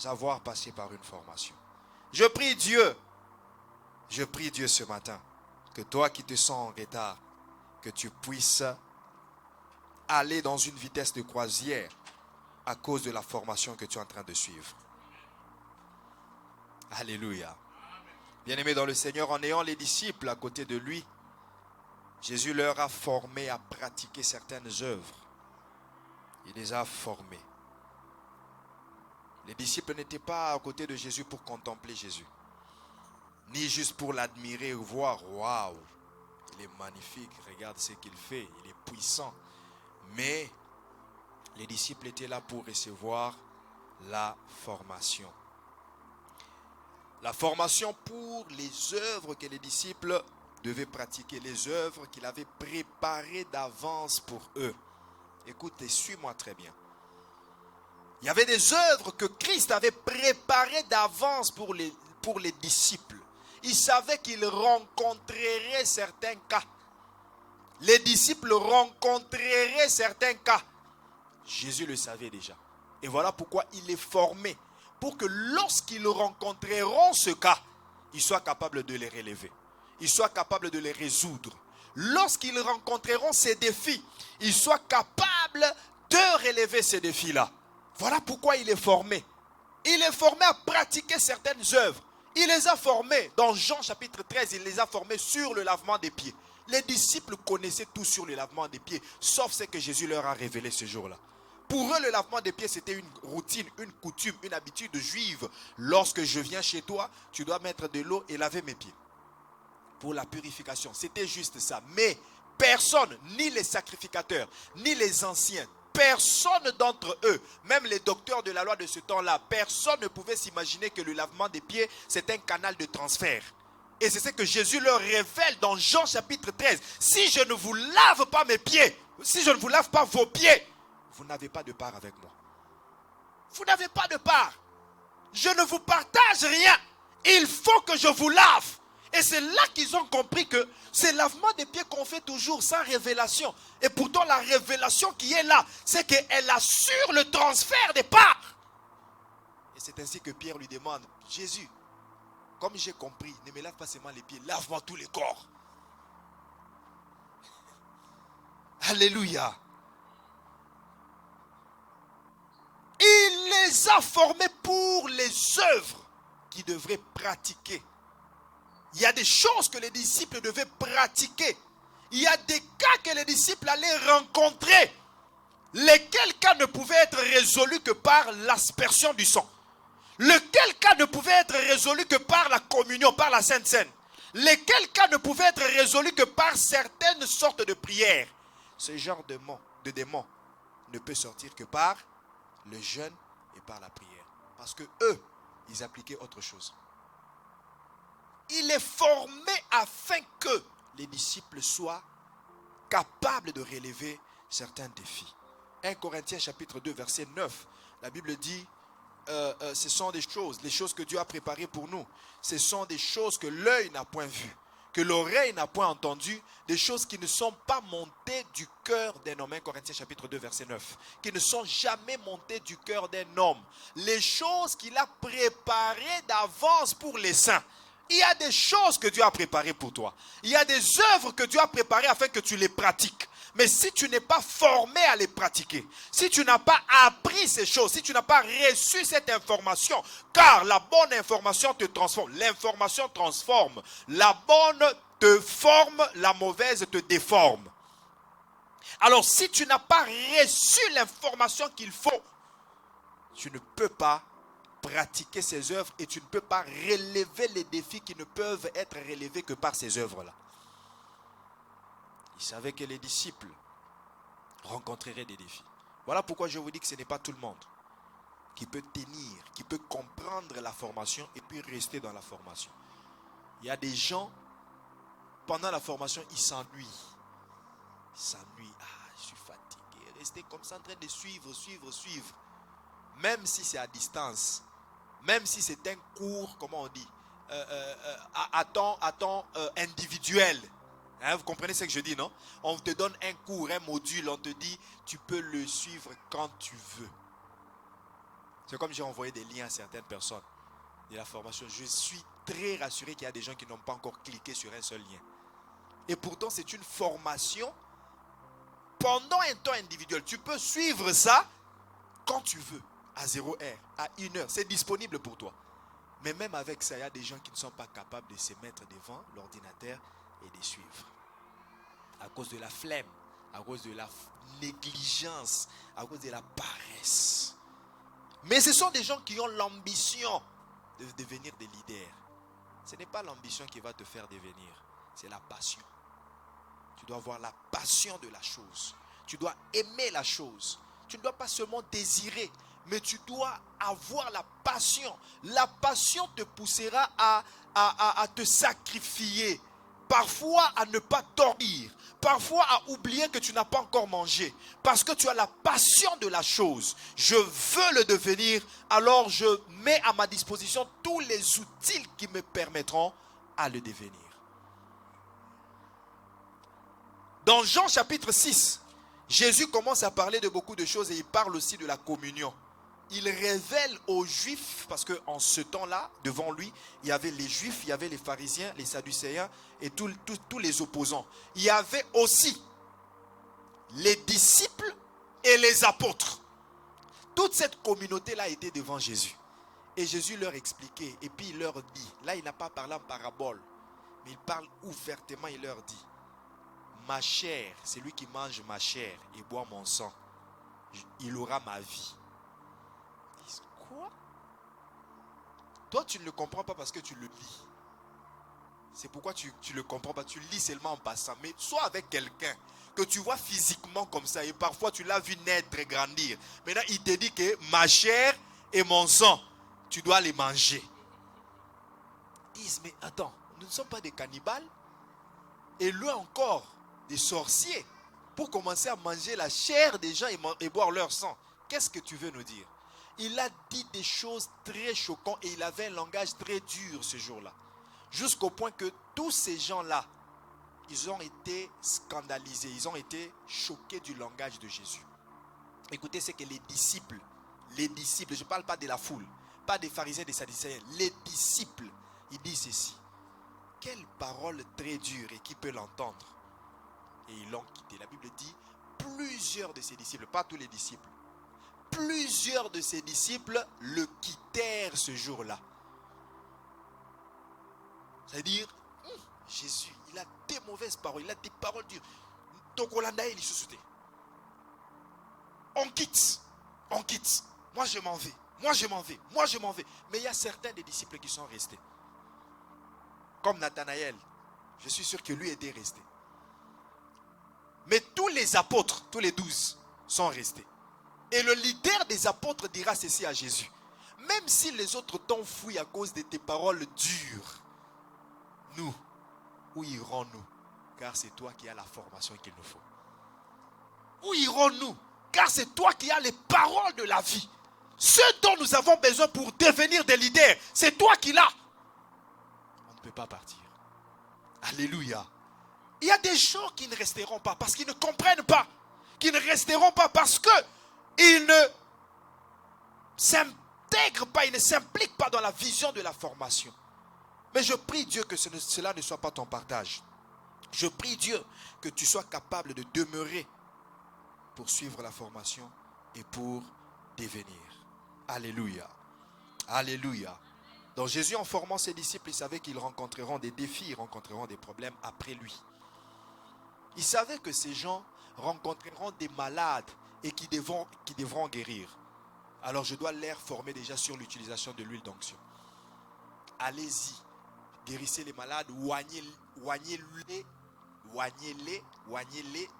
avoir passé par une formation. Je prie Dieu ce matin, que toi qui te sens en retard, que tu puisses aller dans une vitesse de croisière à cause de la formation que tu es en train de suivre. Alléluia. Bien-aimés dans le Seigneur, en ayant les disciples à côté de lui, Jésus leur a formés à pratiquer certaines œuvres. Il les a formés. Les disciples n'étaient pas à côté de Jésus pour contempler Jésus, ni juste pour l'admirer ou voir, waouh, il est magnifique, regarde ce qu'il fait, il est puissant. Mais les disciples étaient là pour recevoir la formation. La formation pour les œuvres que les disciples devaient pratiquer, les œuvres qu'il avait préparées d'avance pour eux. Écoutez, suis-moi très bien. Il y avait des œuvres que Christ avait préparées d'avance pour les disciples. Il savait qu'ils rencontreraient certains cas. Les disciples rencontreraient certains cas. Jésus le savait déjà. Et voilà pourquoi il les formait. Pour que lorsqu'ils rencontreront ce cas, ils soient capables de les relever. Ils soient capables de les résoudre. Lorsqu'ils rencontreront ces défis, ils soient capables de relever ces défis-là. Voilà pourquoi il est formé. Il est formé à pratiquer certaines œuvres. Il les a formés. Dans Jean chapitre 13, il les a formés sur le lavement des pieds. Les disciples connaissaient tout sur le lavement des pieds, sauf ce que Jésus leur a révélé ce jour-là. Pour eux, le lavement des pieds, c'était une routine, une coutume, une habitude juive. Lorsque je viens chez toi, tu dois mettre de l'eau et laver mes pieds. Pour la purification, c'était juste ça. Mais personne, ni les sacrificateurs, ni les anciens, personne d'entre eux, même les docteurs de la loi de ce temps-là, personne ne pouvait s'imaginer que le lavement des pieds, c'est un canal de transfert. Et c'est ce que Jésus leur révèle dans Jean chapitre 13. Si je ne vous lave pas mes pieds, si je ne vous lave pas vos pieds, vous n'avez pas de part avec moi. Vous n'avez pas de part. Je ne vous partage rien. Il faut que je vous lave. Et c'est là qu'ils ont compris que c'est le lavement des pieds qu'on fait toujours sans révélation. Et pourtant la révélation qui est là, c'est qu'elle assure le transfert des parts. Et c'est ainsi que Pierre lui demande, Jésus, comme j'ai compris, ne me lave pas seulement les pieds, lave-moi tous les corps. Alléluia. Il les a formés pour les œuvres qu'ils devraient pratiquer. Il y a des choses que les disciples devaient pratiquer. Il y a des cas que les disciples allaient rencontrer. Lesquels cas ne pouvaient être résolus que par l'aspersion du sang. Lequel cas ne pouvait être résolu que par la communion, par la Sainte Seine. Lesquels cas ne pouvaient être résolus que par certaines sortes de prières. Ce genre de démon ne peut sortir que par le jeûne et par la prière. Parce que eux, ils appliquaient autre chose. Il est formé afin que les disciples soient capables de relever certains défis. 1 Corinthiens chapitre 2 verset 9, la Bible dit, ce sont des choses, les choses que Dieu a préparées pour nous. Ce sont des choses que l'œil n'a point vues, que l'oreille n'a point entendues, des choses qui ne sont pas montées du cœur d'un homme. 1 Corinthiens chapitre 2 verset 9, qui ne sont jamais montées du cœur d'un homme. Les choses qu'il a préparées d'avance pour les saints. Il y a des choses que Dieu a préparées pour toi. Il y a des œuvres que Dieu a préparées afin que tu les pratiques. Mais si tu n'es pas formé à les pratiquer, si tu n'as pas appris ces choses, si tu n'as pas reçu cette information, car la bonne information te transforme. L'information transforme. La bonne te forme, la mauvaise te déforme. Alors si tu n'as pas reçu l'information qu'il faut, tu ne peux pas pratiquer ces œuvres et tu ne peux pas relever les défis qui ne peuvent être relevés que par ces œuvres-là. Il savait que les disciples rencontreraient des défis. Voilà pourquoi je vous dis que ce n'est pas tout le monde qui peut tenir, qui peut comprendre la formation et puis rester dans la formation. Il y a des gens, pendant la formation, ils s'ennuient. Ils s'ennuient. Ah, je suis fatigué. Rester comme ça en train de suivre. Même si c'est à distance. Même si c'est un cours, comment on dit, à temps individuel. Hein, vous comprenez ce que je dis, non? On te donne un cours, un module, on te dit, tu peux le suivre quand tu veux. C'est comme j'ai envoyé des liens à certaines personnes de la formation. Je suis très rassuré qu'il y a des gens qui n'ont pas encore cliqué sur un seul lien. Et pourtant, c'est une formation pendant un temps individuel. Tu peux suivre ça quand tu veux, à 0 heure, à 1 heure. C'est disponible pour toi. Mais même avec ça, il y a des gens qui ne sont pas capables de se mettre devant l'ordinateur et de suivre. À cause de la flemme, à cause de la négligence, à cause de la paresse. Mais ce sont des gens qui ont l'ambition de devenir des leaders. Ce n'est pas l'ambition qui va te faire devenir, c'est la passion. Tu dois avoir la passion de la chose. Tu dois aimer la chose. Tu ne dois pas seulement désirer, mais tu dois avoir la passion. La passion te poussera à te sacrifier. Parfois à ne pas dormir. Parfois à oublier que tu n'as pas encore mangé. Parce que tu as la passion de la chose. Je veux le devenir. Alors je mets à ma disposition tous les outils qui me permettront à le devenir. Dans Jean chapitre 6, Jésus commence à parler de beaucoup de choses et il parle aussi de la communion. Il révèle aux Juifs, parce qu'en ce temps-là, devant lui, il y avait les Juifs, il y avait les pharisiens, les sadducéens et tous les opposants. Il y avait aussi les disciples et les apôtres. Toute cette communauté-là était devant Jésus. Et Jésus leur expliquait, et puis il leur dit, là il n'a pas parlé en parabole, mais il parle ouvertement, il leur dit, ma chair, celui qui mange ma chair et boit mon sang, il aura ma vie. Ils disent, quoi? Toi, tu ne le comprends pas parce que tu le lis. C'est pourquoi tu ne le comprends pas. Tu lis seulement en passant. Mais sois avec quelqu'un que tu vois physiquement comme ça. Et parfois, tu l'as vu naître et grandir. Maintenant, il te dit que ma chair et mon sang, tu dois les manger. Ils disent, mais attends, nous ne sommes pas des cannibales. Et loin encore des sorciers pour commencer à manger la chair des gens et boire leur sang. Qu'est-ce que tu veux nous dire? Il a dit des choses très choquantes et il avait un langage très dur ce jour-là. Jusqu'au point que tous ces gens-là, ils ont été scandalisés, ils ont été choqués du langage de Jésus. Écoutez ce que les disciples, je ne parle pas de la foule, pas des pharisiens, des sadducéens, les disciples, ils disent ceci. Quelle parole très dure et qui peut l'entendre? Et ils l'ont quitté. La Bible dit, plusieurs de ses disciples, pas tous les disciples, plusieurs de ses disciples le quittèrent ce jour-là. C'est-à-dire, Jésus, il a des mauvaises paroles, il a des paroles dures. On quitte, moi je m'en vais, moi je m'en vais. Mais il y a certains des disciples qui sont restés. Comme Nathanaël, je suis sûr que lui était resté. Mais tous les apôtres, tous les 12 sont restés. Et le leader des apôtres dira ceci à Jésus. Même si les autres t'ont fui à cause de tes paroles dures, nous, où irons-nous? Car c'est toi qui as la formation qu'il nous faut. Où irons-nous? Car c'est toi qui as les paroles de la vie. Ce dont nous avons besoin pour devenir des leaders, c'est toi qui l'as. On ne peut pas partir. Alléluia. Il y a des gens qui ne resteront pas parce qu'ils ne comprennent pas. Qui ne resteront pas parce qu'ils ne s'intègrent pas, ils ne s'impliquent pas dans la vision de la formation. Mais je prie Dieu que cela ne soit pas ton partage. Je prie Dieu que tu sois capable de demeurer pour suivre la formation et pour devenir. Alléluia. Alléluia. Donc Jésus, en formant ses disciples, il savait qu'ils rencontreront des défis, ils rencontreront des problèmes après lui. Il savait que ces gens rencontreront des malades et qui devront guérir. Alors je dois les former déjà sur l'utilisation de l'huile d'onction. Allez-y, guérissez les malades, oignez-les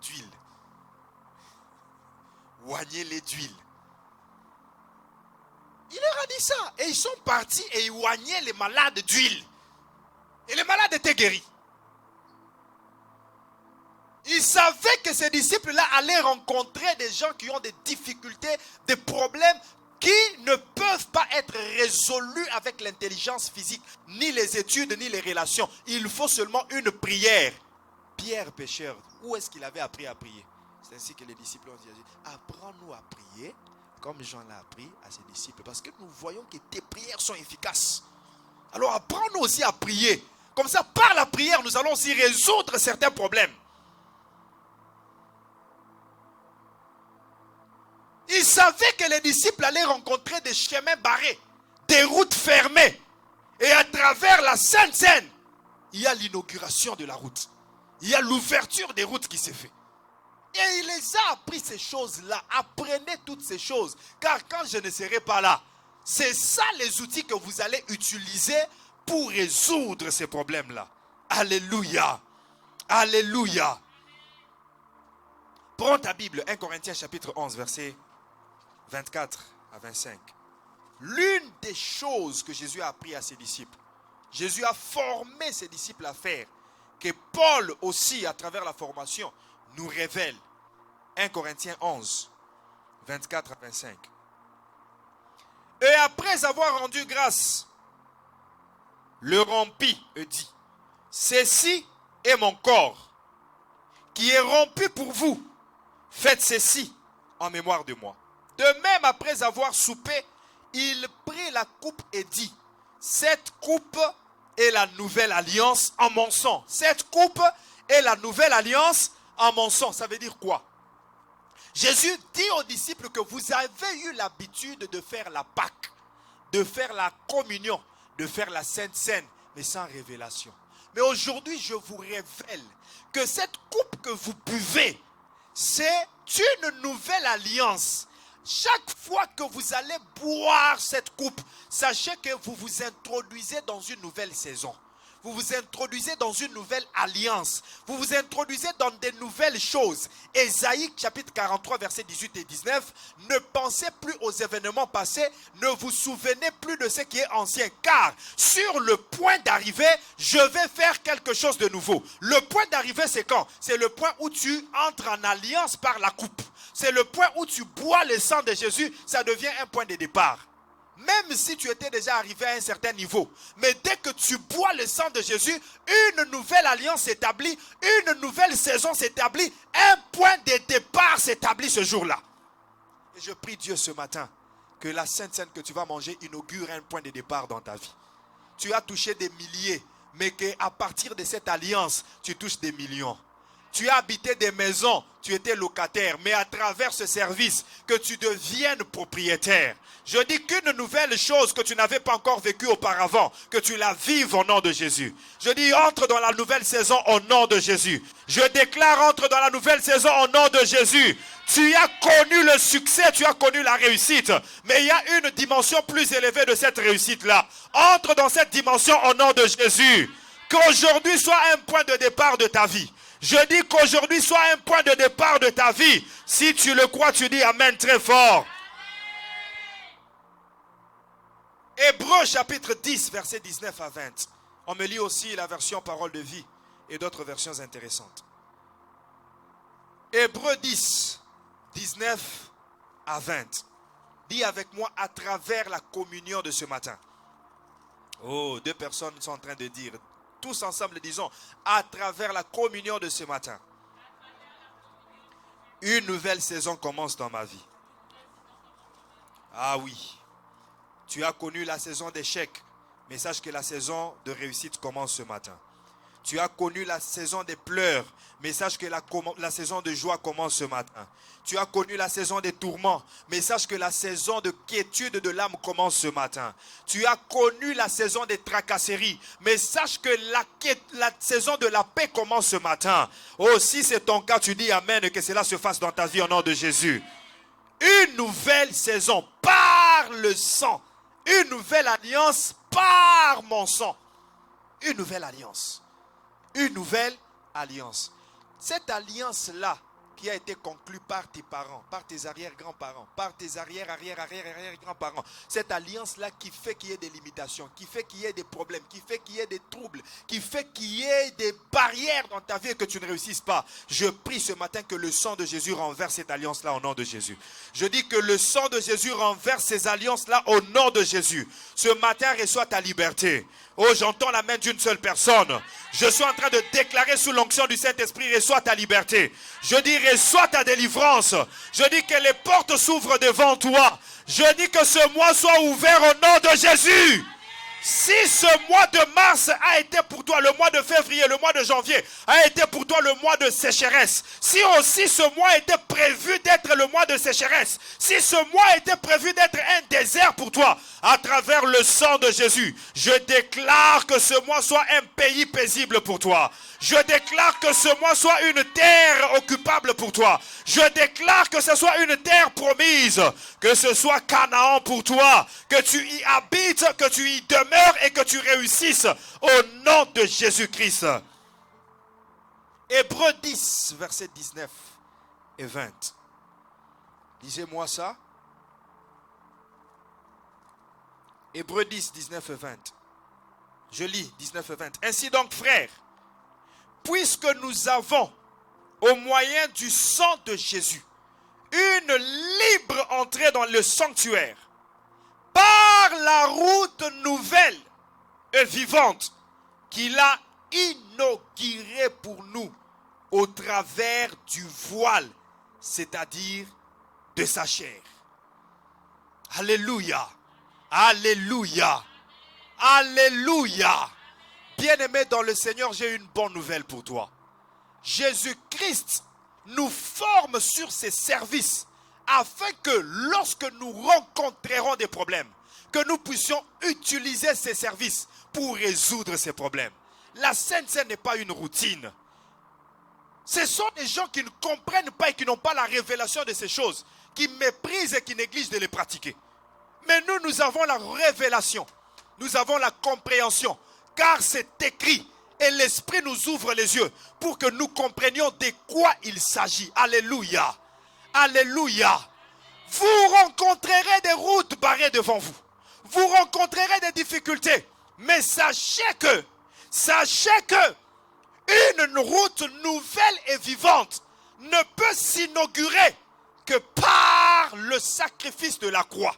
d'huile. Oignez-les d'huile. Il leur a dit ça. Et ils sont partis et ils oignaient les malades d'huile. Et les malades étaient guéris. Ils savaient que ces disciples-là allaient rencontrer des gens qui ont des difficultés, des problèmes qui ne peuvent pas être résolus avec l'intelligence physique, ni les études, ni les relations. Il faut seulement une prière. Pierre, pécheur, où est-ce qu'il avait appris à prier? C'est ainsi que les disciples ont dit, apprends-nous à prier comme Jean l'a appris à ses disciples, parce que nous voyons que tes prières sont efficaces. Alors apprends-nous aussi à prier. Comme ça, par la prière, nous allons aussi résoudre certains problèmes. Ils savaient que les disciples allaient rencontrer des chemins barrés, des routes fermées. Et à travers la Sainte Seine, il y a l'inauguration de la route. Il y a l'ouverture des routes qui s'est faite. Et il les a appris ces choses-là. Apprenez toutes ces choses. Car quand je ne serai pas là, c'est ça les outils que vous allez utiliser pour résoudre ces problèmes-là. Alléluia. Alléluia. Prends ta Bible, 1 Corinthiens chapitre 11, versets 24 à 25. L'une des choses que Jésus a appris à ses disciples, Jésus a formé ses disciples à faire, que Paul aussi, à travers la formation, nous révèle. 1 Corinthiens 11, 24 à 25. Et après avoir rendu grâce, le rompit et dit, ceci est mon corps, qui est rompu pour vous. Faites ceci en mémoire de moi. De même, après avoir soupé, il prit la coupe et dit, cette coupe est la nouvelle alliance en mon sang. Cette coupe est la nouvelle alliance en mon sang. Ça veut dire quoi? Jésus dit aux disciples que vous avez eu l'habitude de faire la Pâque, de faire la communion, de faire la Sainte Seine, mais sans révélation. Mais aujourd'hui, je vous révèle que cette coupe que vous buvez, c'est une nouvelle alliance. Chaque fois que vous allez boire cette coupe, sachez que vous vous introduisez dans une nouvelle saison. Vous vous introduisez dans une nouvelle alliance. Vous vous introduisez dans des nouvelles choses. Ésaïe chapitre 43 versets 18 et 19. Ne pensez plus aux événements passés. Ne vous souvenez plus de ce qui est ancien. Car sur le point d'arriver, je vais faire quelque chose de nouveau. Le point d'arriver, c'est quand? C'est le point où tu entres en alliance par la coupe. C'est le point où tu bois le sang de Jésus. Ça devient un point de départ. Même si tu étais déjà arrivé à un certain niveau. Mais dès que tu bois le sang de Jésus, une nouvelle alliance s'établit, une nouvelle saison s'établit, un point de départ s'établit ce jour-là. Et je prie Dieu ce matin que la Sainte Seine que tu vas manger inaugure un point de départ dans ta vie. Tu as touché des milliers, mais qu'à partir de cette alliance, tu touches des millions. Tu as habité des maisons, tu étais locataire, mais à travers ce service, que tu deviennes propriétaire. Je dis qu'une nouvelle chose que tu n'avais pas encore vécue auparavant, que tu la vives au nom de Jésus. Je dis entre dans la nouvelle saison au nom de Jésus. Je déclare entre dans la nouvelle saison au nom de Jésus. Tu as connu le succès, tu as connu la réussite, mais il y a une dimension plus élevée de cette réussite-là. Entre dans cette dimension au nom de Jésus. Qu'aujourd'hui soit un point de départ de ta vie. Je dis qu'aujourd'hui soit un point de départ de ta vie. Si tu le crois, tu dis Amen très fort. Hébreux chapitre 10, versets 19 à 20. On me lit aussi la version parole de vie et d'autres versions intéressantes. Hébreux 10, 19 à 20. Dis avec moi à travers la communion de ce matin. Oh, deux personnes sont en train de dire. Tous ensemble, disons, à travers la communion de ce matin. Une nouvelle saison commence dans ma vie. Ah oui. Tu as connu la saison d'échec, mais sache que la saison de réussite commence ce matin. Tu as connu la saison des pleurs, mais sache que la saison de joie commence ce matin. Tu as connu la saison des tourments, mais sache que la saison de quiétude de l'âme commence ce matin. Tu as connu la saison des tracasseries, mais sache que la saison de la paix commence ce matin. Oh, si c'est ton cas, tu dis Amen et que cela se fasse dans ta vie au nom de Jésus. Une nouvelle saison par le sang. Une nouvelle alliance par mon sang. Une nouvelle alliance. Une nouvelle alliance. Cette alliance-là qui a été conclue par tes parents, par tes arrière-grands-parents, par tes arrière-arrière-arrière-arrière-grands-parents. Cette alliance-là qui fait qu'il y ait des limitations, qui fait qu'il y ait des problèmes, qui fait qu'il y ait des troubles, qui fait qu'il y ait des barrières dans ta vie et que tu ne réussisses pas. Je prie ce matin que le sang de Jésus renverse cette alliance-là au nom de Jésus. Je dis que le sang de Jésus renverse ces alliances-là au nom de Jésus. Ce matin, reçois ta liberté. Oh, j'entends la main d'une seule personne. Je suis en train de déclarer sous l'onction du Saint-Esprit, reçois ta liberté. Je dis, reçois ta délivrance. Je dis que les portes s'ouvrent devant toi. Je dis que ce mois soit ouvert au nom de Jésus. Si ce mois de mars a été pour toi, le mois de février, le mois de janvier a été pour toi le mois de sécheresse, si aussi ce mois était prévu d'être le mois de sécheresse, si ce mois était prévu d'être un désert pour toi, à travers le sang de Jésus, je déclare que ce mois soit un pays paisible pour toi. Je déclare que ce mois soit une terre occupable pour toi. Je déclare que ce soit une terre promise, que ce soit Canaan pour toi, que tu y habites, que tu y demeures et que tu réussisses au nom de Jésus-Christ. Hébreux 10, versets 19 et 20. Lisez-moi ça. Hébreux 10, 19 et 20. Je lis 19 et 20. Ainsi donc, frères, puisque nous avons, au moyen du sang de Jésus, une libre entrée dans le sanctuaire, par la route nouvelle et vivante qu'il a inaugurée pour nous au travers du voile, c'est-à-dire de sa chair. Alléluia, alléluia, alléluia. Bien-aimé dans le Seigneur, j'ai une bonne nouvelle pour toi. Jésus-Christ nous forme sur ses services afin que lorsque nous rencontrerons des problèmes, que nous puissions utiliser ces services pour résoudre ces problèmes. La Sainte Seine n'est pas une routine. Ce sont des gens qui ne comprennent pas et qui n'ont pas la révélation de ces choses, qui méprisent et qui négligent de les pratiquer. Mais nous, nous avons la révélation, nous avons la compréhension, car c'est écrit et l'Esprit nous ouvre les yeux pour que nous comprenions de quoi il s'agit. Alléluia, alléluia. Vous rencontrerez des routes barrées devant vous. Vous rencontrerez des difficultés. Mais sachez que une route nouvelle et vivante ne peut s'inaugurer que par le sacrifice de la croix.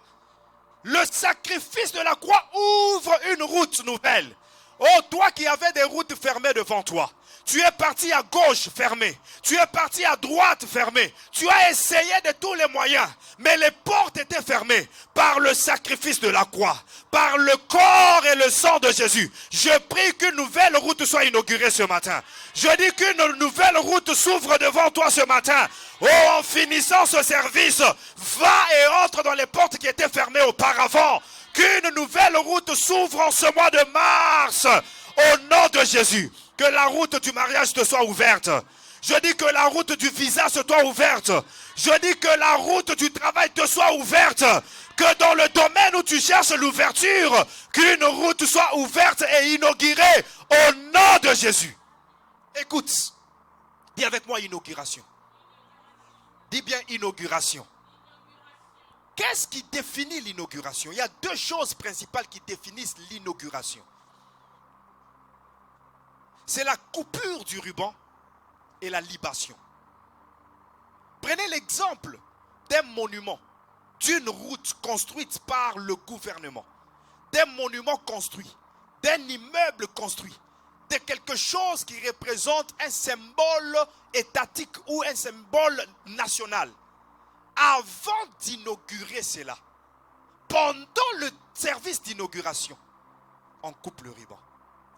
Le sacrifice de la croix ouvre une route nouvelle. Oh, toi qui avais des routes fermées devant toi, tu es parti à gauche fermé, tu es parti à droite fermé, tu as essayé de tous les moyens, mais les portes étaient fermées par le sacrifice de la croix, par le corps et le sang de Jésus. Je prie qu'une nouvelle route soit inaugurée ce matin. Je dis qu'une nouvelle route s'ouvre devant toi ce matin. Oh, en finissant ce service, va et entre dans les portes qui étaient fermées auparavant. Qu'une nouvelle route s'ouvre en ce mois de mars. Au nom de Jésus. Que la route du mariage te soit ouverte. Je dis que la route du visa se soit ouverte. Je dis que la route du travail te soit ouverte. Que dans le domaine où tu cherches l'ouverture, qu'une route soit ouverte et inaugurée au nom de Jésus. Écoute, dis avec moi inauguration. Dis bien inauguration. Qu'est-ce qui définit l'inauguration? Il y a deux choses principales qui définissent l'inauguration. C'est la coupure du ruban et la libation. Prenez l'exemple d'un monument, d'une route construite par le gouvernement, d'un monument construit, d'un immeuble construit, de quelque chose qui représente un symbole étatique ou un symbole national. Avant d'inaugurer cela, pendant le service d'inauguration, on coupe le ruban.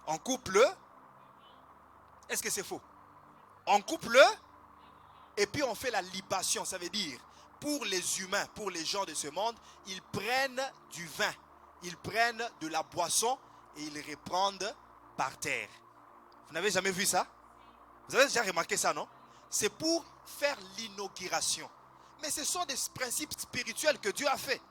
On coupe le... Est-ce que c'est faux? On coupe le... Et puis on fait la libation. Ça veut dire, pour les humains, pour les gens de ce monde, ils prennent du vin, ils prennent de la boisson et ils répandent par terre. Vous n'avez jamais vu ça? Vous avez déjà remarqué ça, non? C'est pour faire l'inauguration. Mais ce sont des principes spirituels que Dieu a fait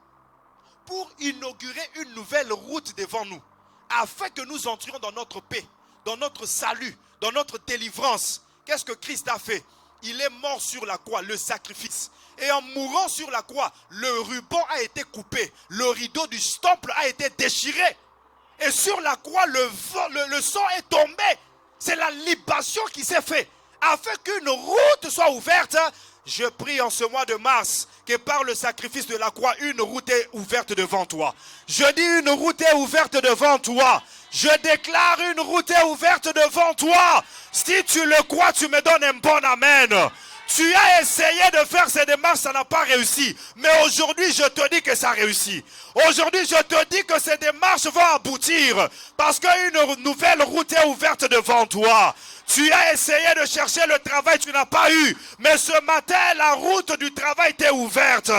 pour inaugurer une nouvelle route devant nous, afin que nous entrions dans notre paix, dans notre salut, dans notre délivrance. Qu'est-ce que Christ a fait? Il est mort sur la croix, le sacrifice. Et en mourant sur la croix, le ruban a été coupé, le rideau du temple a été déchiré. Et sur la croix, le sang est tombé. C'est la libation qui s'est faite. Afin qu'une route soit ouverte, je prie en ce mois de mars que par le sacrifice de la croix, une route est ouverte devant toi. Je dis une route est ouverte devant toi. Je déclare une route est ouverte devant toi. Si tu le crois, tu me donnes un bon amen. Tu as essayé de faire ces démarches, ça n'a pas réussi. Mais aujourd'hui, je te dis que ça réussit. Aujourd'hui, je te dis que ces démarches vont aboutir. Parce qu'une nouvelle route est ouverte devant toi. Tu as essayé de chercher le travail, tu n'as pas eu. Mais ce matin, la route du travail t'est ouverte.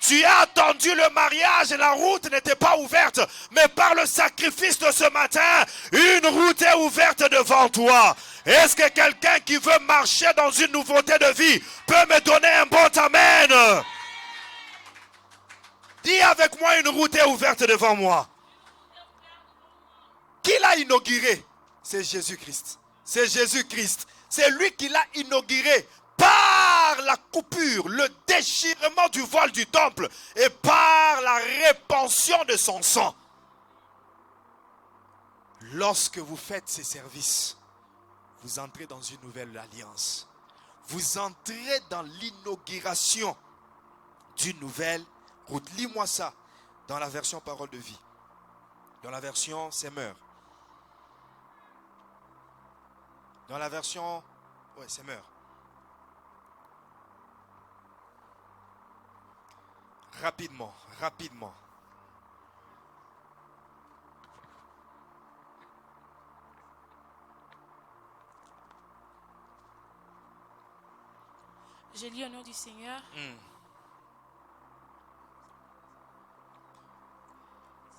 Tu as attendu le mariage et la route n'était pas ouverte. Mais par le sacrifice de ce matin, une route est ouverte devant toi. Est-ce que quelqu'un qui veut marcher dans une nouveauté de vie peut me donner un bon amen? Dis avec moi, une route est ouverte devant moi. Qui l'a inauguré? C'est Jésus-Christ. C'est Jésus-Christ. C'est lui qui l'a inauguré par la coupure, le déchirement du voile du temple et par la répansion de son sang. Lorsque vous faites ces services, vous entrez dans une nouvelle alliance. Vous entrez dans l'inauguration d'une nouvelle route. Lis-moi ça dans la version parole de vie. Dans la version Semeur. Dans la version... Ouais, Semeur. Rapidement, rapidement. Je lis au nom du Seigneur.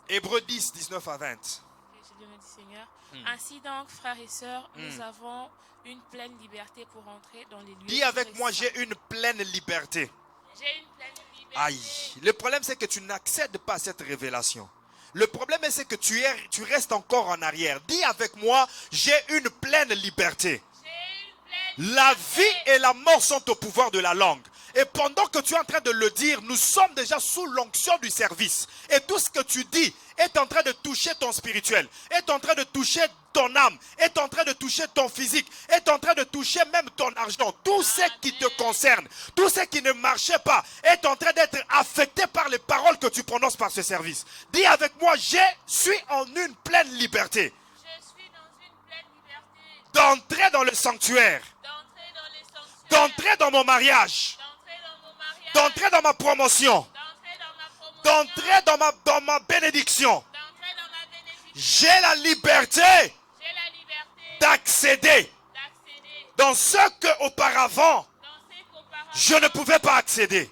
Hébreux 10, 19 à 20. Je lis au nom du Seigneur. Ainsi donc, frères et sœurs, nous avons une pleine liberté pour entrer dans les lieux. Dis avec moi, j'ai une pleine liberté. J'ai une pleine liberté. Aïe, le problème c'est que tu n'accèdes pas à cette révélation. Le problème c'est que tu restes encore en arrière. Dis avec moi, j'ai une pleine liberté. La vie et la mort sont au pouvoir de la langue. Et pendant que tu es en train de le dire, nous sommes déjà sous l'onction du service. Et tout ce que tu dis est en train de toucher ton spirituel, est en train de toucher ton âme, est en train de toucher ton physique, est en train de toucher même ton argent. Tout ce qui te concerne, tout ce qui ne marchait pas, est en train d'être affecté par les paroles que tu prononces par ce service. Dis avec moi, je suis en une pleine liberté. Je suis dans une pleine liberté. D'entrer dans le sanctuaire. D'entrer dans mon mariage. D'entrer dans ma promotion. D'entrer dans ma bénédiction. J'ai la liberté d'accéder dans ce que auparavant je ne pouvais pas accéder.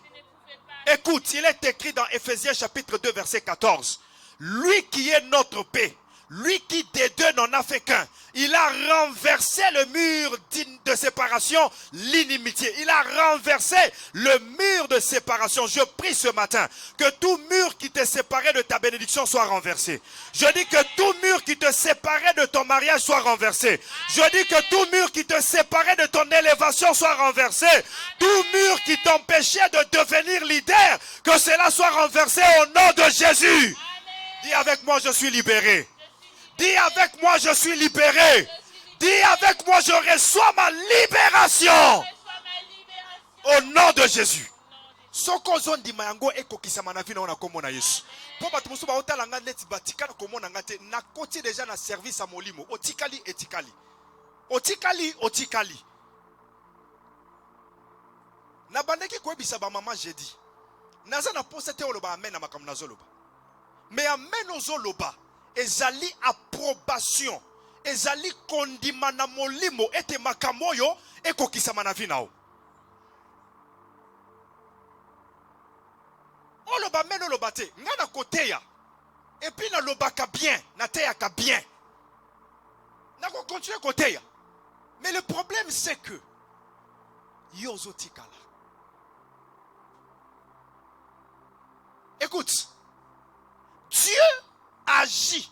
Écoute, il est écrit dans Ephésiens chapitre 2 verset 14. Lui qui est notre paix, lui qui des deux n'en a fait qu'un, il a renversé le mur de séparation, l'inimitié. Il a renversé le mur de séparation. Je prie ce matin que tout mur qui te séparait de ta bénédiction soit renversé. Je dis que tout mur qui te séparait de ton mariage soit renversé. Je dis que tout mur qui te séparait de ton élévation soit renversé. Tout mur qui t'empêchait de devenir leader, que cela soit renversé au nom de Jésus. Dis avec moi, je suis libéré. Dis avec moi, je suis libéré. Dis avec moi, je reçois ma libération. Au nom de Jésus. Soko zondi mayango eko kisamana vina ona komona Yesu. Po batu musuba otala nga neti batikana komona nga te na koti deja na service a molimo. Otikali etikali. Otikali otikali. Na bandeki kwebisa ba mama jeudi. Naza na posa te oloba amen na makamna zoloba. Mais amen ozoloba. Ezali approbation, ezali kondima na molimo ete makamoyo ekokisama na vinao. Oloba meno lobate, ngana koteya. Et puis na lobaka bien, na teya ka bien. Na ko continuer koteya. Mais le problème c'est que yozo tikala. Écoute, Dieu agit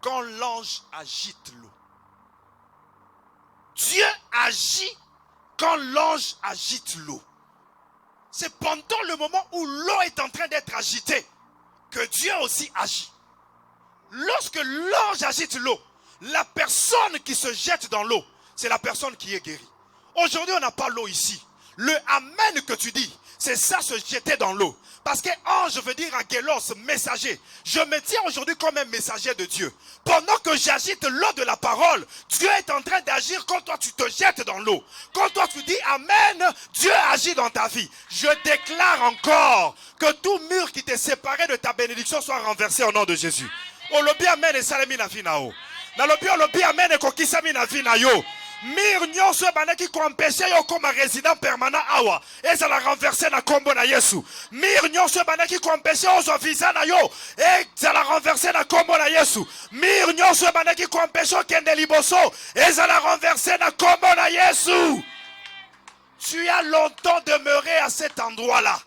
quand l'ange agite l'eau. Dieu agit quand l'ange agite l'eau. C'est pendant le moment où l'eau est en train d'être agitée que Dieu aussi agit. Lorsque l'ange agite l'eau, la personne qui se jette dans l'eau, c'est la personne qui est guérie. Aujourd'hui, on n'a pas l'eau ici. Le Amen que tu dis, c'est ça se jeter dans l'eau. Parce que ange veut dire angelos, messager. Je me tiens aujourd'hui comme un messager de Dieu. Pendant que j'agite l'eau de la parole, Dieu est en train d'agir quand toi tu te jettes dans l'eau. Quand toi tu dis Amen, Dieu agit dans ta vie. Je déclare encore que tout mur qui t'est séparé de ta bénédiction soit renversé au nom de Jésus. Olobi Amen et salami na finao. Nalobi olobi Amen et kokisami na finayo. Mir nyonso banaki ko empêcher yo comme résident permanent awa et ça la renverser na kombo na Yesu. Mir nyonso banaki ko empêcher ozo visa na yo et ça la renverser na kombo na Yesu. Mir nyonso banaki ko empêcher kende liboso et ça la renverser na kombo na Yesu. Tu as longtemps demeuré à cet endroit-là.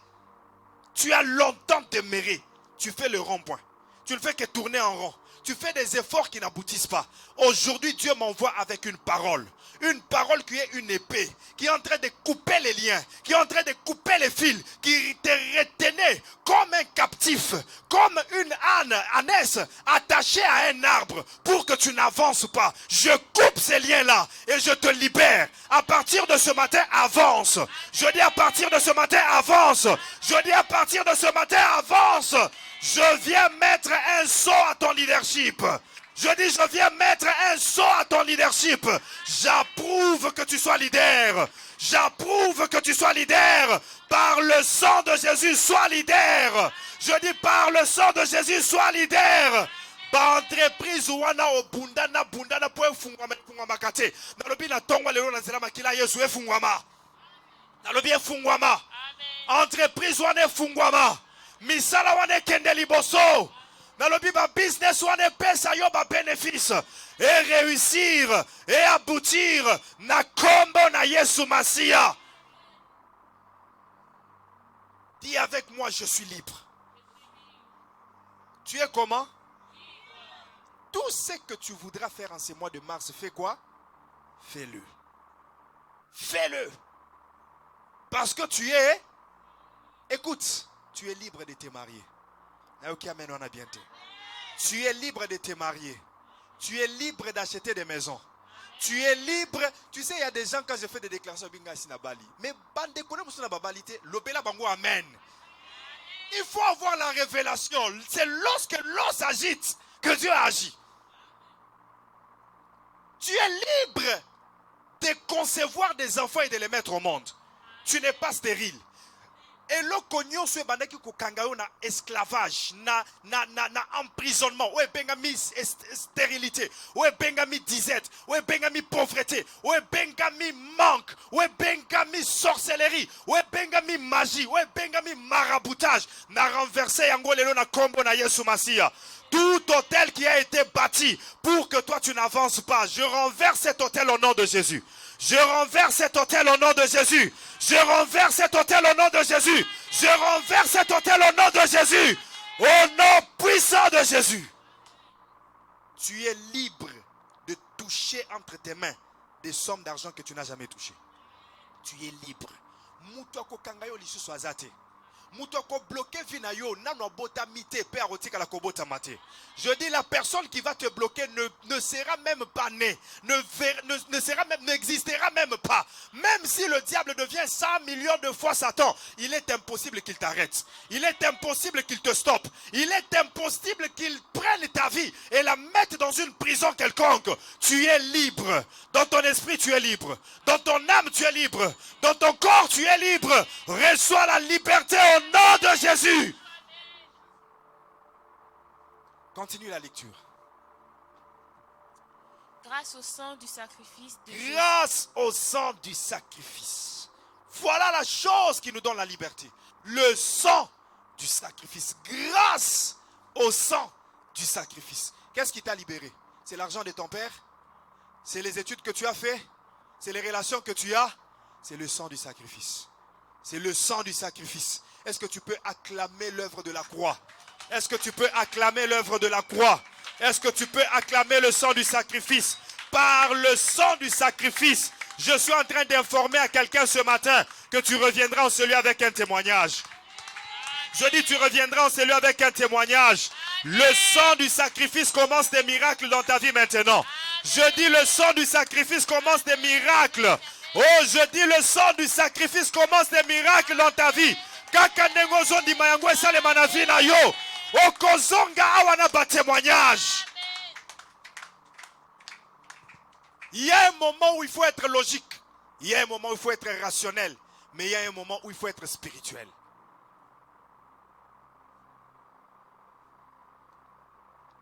Tu as longtemps demeuré. Tu fais le rond-point. Tu ne fais que tourner en rond. Tu fais des efforts qui n'aboutissent pas. Aujourd'hui, Dieu m'envoie avec une parole. Une parole qui est une épée, qui est en train de couper les liens, qui est en train de couper les fils, qui te retenait comme un captif, comme une ânesse attachée à un arbre pour que tu n'avances pas. Je coupe ces liens-là et je te libère. À partir de ce matin, avance. Je dis à partir de ce matin, avance. Je dis à partir de ce matin, avance. Je viens mettre un saut à ton leadership. Je dis, je viens mettre un saut à ton leadership. J'approuve que tu sois leader. J'approuve que tu sois leader. Par le sang de Jésus, sois leader. Je dis, par le sang de Jésus, sois leader. Entreprise wana obundana bundana po efungwama kate. Nalobi na tongwa lelo na nzela makila Yesu efungwama. Nalobi efungwama. Entreprise wana efungwama. Misala wana kende liboso. Nalobi ba business wana pesa yo ba bénéfice et réussir et aboutir na kombo na Yesu Masia. Dis avec moi, je suis libre. Tu es comment? Tout ce que tu voudras faire en ce mois de mars, fais quoi? Fais-le. Fais-le. Parce que tu es, écoute, tu es libre de te marier. Tu es libre de te marier. Tu es libre d'acheter des maisons. Tu es libre. Tu sais, il y a des gens, quand je fais des déclarations, mais amen. Il faut avoir la révélation. C'est lorsque l'eau s'agite que Dieu agit. Tu es libre de concevoir des enfants et de les mettre au monde. Tu n'es pas stérile. Et le cognon se bandaki ko kangayo na esclavage, na emprisonnement, ouais bengami stérilité, ouais bengami disette, ouais bengami pauvreté, ouais bengami manque, ouais bengami sorcellerie, ouais bengami magie, ouais bengami maraboutage, na renversé yango lelo na kombo na Yesu Masia. Tout hôtel qui a été bâti pour que toi tu n'avances pas, je renverse cet hôtel au nom de Jésus. Je renverse cet hôtel au nom de Jésus. Je renverse cet hôtel au nom de Jésus. Je renverse cet hôtel au nom de Jésus. Au nom puissant de Jésus. Tu es libre de toucher entre tes mains des sommes d'argent que tu n'as jamais touchées. Tu es libre. Je dis, la personne qui va te bloquer ne sera même pas née, n'existera même pas. Même si le diable devient 100 millions de fois Satan, il est impossible qu'il t'arrête. Il est impossible qu'il te stoppe. Il est impossible qu'il prenne ta vie et la mette dans une prison quelconque. Tu es libre. Dans ton esprit, tu es libre. Dans ton âme, tu es libre. Dans ton corps, tu es libre. Reçois la liberté au nom de Jésus. Continue la lecture. Grâce au sang du sacrifice de Jésus. Grâce au sang du sacrifice. Voilà la chose qui nous donne la liberté. Le sang du sacrifice. Grâce au sang du sacrifice. Qu'est-ce qui t'a libéré? C'est l'argent de ton père? C'est les études que tu as fait? C'est les relations que tu as? C'est le sang du sacrifice. C'est le sang du sacrifice. Est-ce que tu peux acclamer l'œuvre de la croix? Est-ce que tu peux acclamer l'œuvre de la croix? Est-ce que tu peux acclamer le sang du sacrifice? Par le sang du sacrifice, je suis en train d'informer à quelqu'un ce matin que tu reviendras en celui avec un témoignage. Je dis, tu reviendras en celui avec un témoignage. Le sang du sacrifice commence des miracles dans ta vie maintenant. Je dis, le sang du sacrifice commence des miracles Oh, je dis le sang du sacrifice commence des miracles dans ta vie. Kaka ndenge ozondima yango esalema na vie na yo. Okozonga awa na ba témoignage. Il y a un moment où il faut être logique. Il y a un moment où il faut être rationnel. Mais il y a un moment où il faut être spirituel.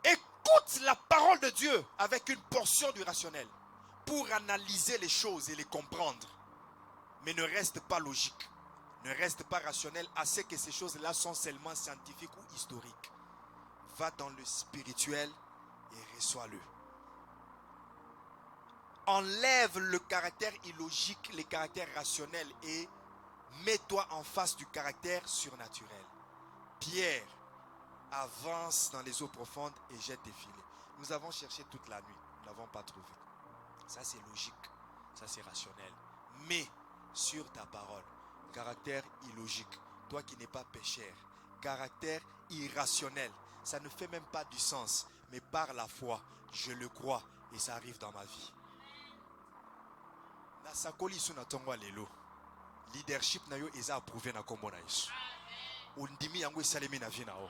Écoute la parole de Dieu avec une portion du rationnel pour analyser les choses et les comprendre. Mais ne reste pas logique. Ne reste pas rationnel à ce que ces choses-là sont seulement scientifiques ou historiques. Va dans le spirituel et reçois-le. Enlève le caractère illogique, les caractères rationnels et mets-toi en face du caractère surnaturel. Pierre avance dans les eaux profondes et jette des filets. Nous avons cherché toute la nuit, nous ne l'avons pas trouvé. Ça c'est logique, ça c'est rationnel. Mais sur ta parole, caractère illogique, toi qui n'es pas pécheur, caractère irrationnel, ça ne fait même pas du sens. Mais par la foi, je le crois et ça arrive dans ma vie. Nasakoli sunatongo lelo. Leadership na yo eza approuvé na kombo na Yesu. Undimi yango esalemi na vie na o.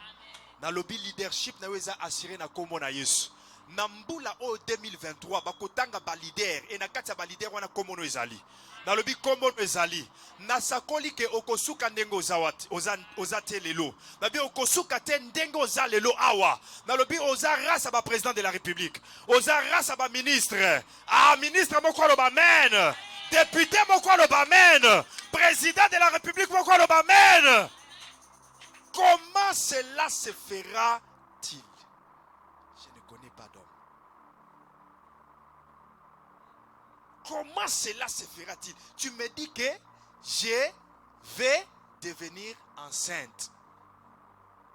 Na lobby leadership na yo eza assuré na kombo na Yesu. Na mbula o 2023 bakotanga ba leader et na kati ya ba leader wana kombo no ezali. Na lobby kombo no ezali. Nasakoli ke okosuka ndenge oza te lelo. Na bi okosuka te ndenge oza lelo awa. Na lobby oza race ba président de la République. Oza race ba ministre. Ah ministre moko lo ba amen. Député moko lo ba amen. Président de la République moko lo ba amen. Comment cela se fera-t-il? Je ne connais pas d'homme. Comment cela se fera-t-il? Tu me dis que je vais devenir enceinte.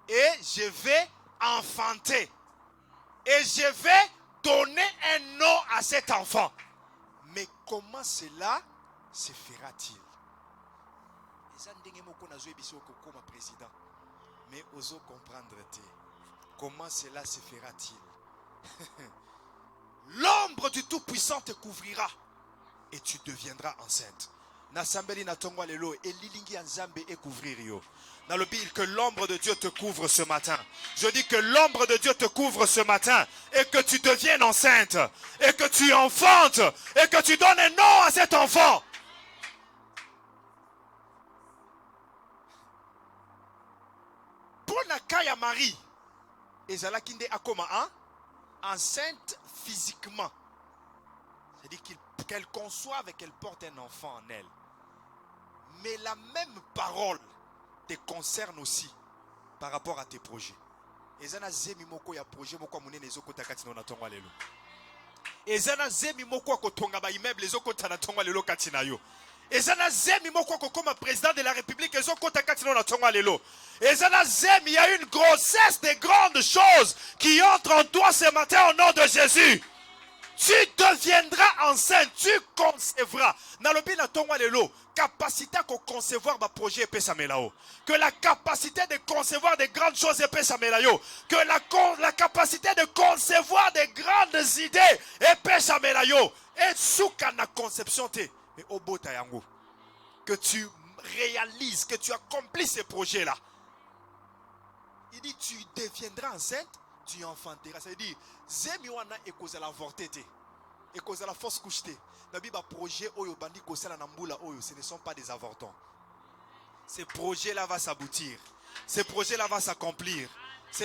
Et je vais enfanter. Et je vais donner un nom à cet enfant. Mais comment cela se fera-t-il? Président. Mais osons comprendre comment cela se fera-t-il. L'ombre du Tout-Puissant te couvrira et tu deviendras enceinte. Nasambeli na tongwa lelo et lilingi anzambe et couvrir yo. Dans le Bible que l'ombre de Dieu te couvre ce matin. Je dis que l'ombre de Dieu te couvre ce matin et que tu deviennes enceinte et que tu enfantes et que tu donnes un nom à cet enfant. Pour Nakaya Marie, Ezalakinde Akoma, enceinte physiquement. C'est-à-dire qu'elle conçoive et qu'elle porte un enfant en elle. Mais la même parole te concerne aussi par rapport à tes projets. Ezana zemi moko ya projet moko munene ezokota kati na tonga lelo. Ezana zemi moko ko tonga ba immeuble ezokota na tonga lelo kati na yo. Ezana zemi moko ko comme président de la République ezokota kati na tonga lelo. Ezana zemi, il y a une grossesse de grandes choses qui entre en toi ce matin au nom de Jésus. Tu deviendras enceinte, tu concevras. Nalobi na tongwa lelo, capacité à concevoir ma projet épais samelao. Que la capacité de concevoir des grandes choses épais samelao. Que la capacité de concevoir des grandes idées épais samelao. Et souka na conception te, mais au bout tayango. Que tu réalises, que tu accomplis ces projets-là. Il dit, tu deviendras enceinte, tu enfanteras. Ça veut dire, Zemiwana et cause la avorté, et cause la fausse couche. Nabi ba projet oyo bandi kosala na mbula oyo, ce ne sont pas des avortons. Ces projets-là vont s'aboutir. Ces projets-là vont s'accomplir. Ce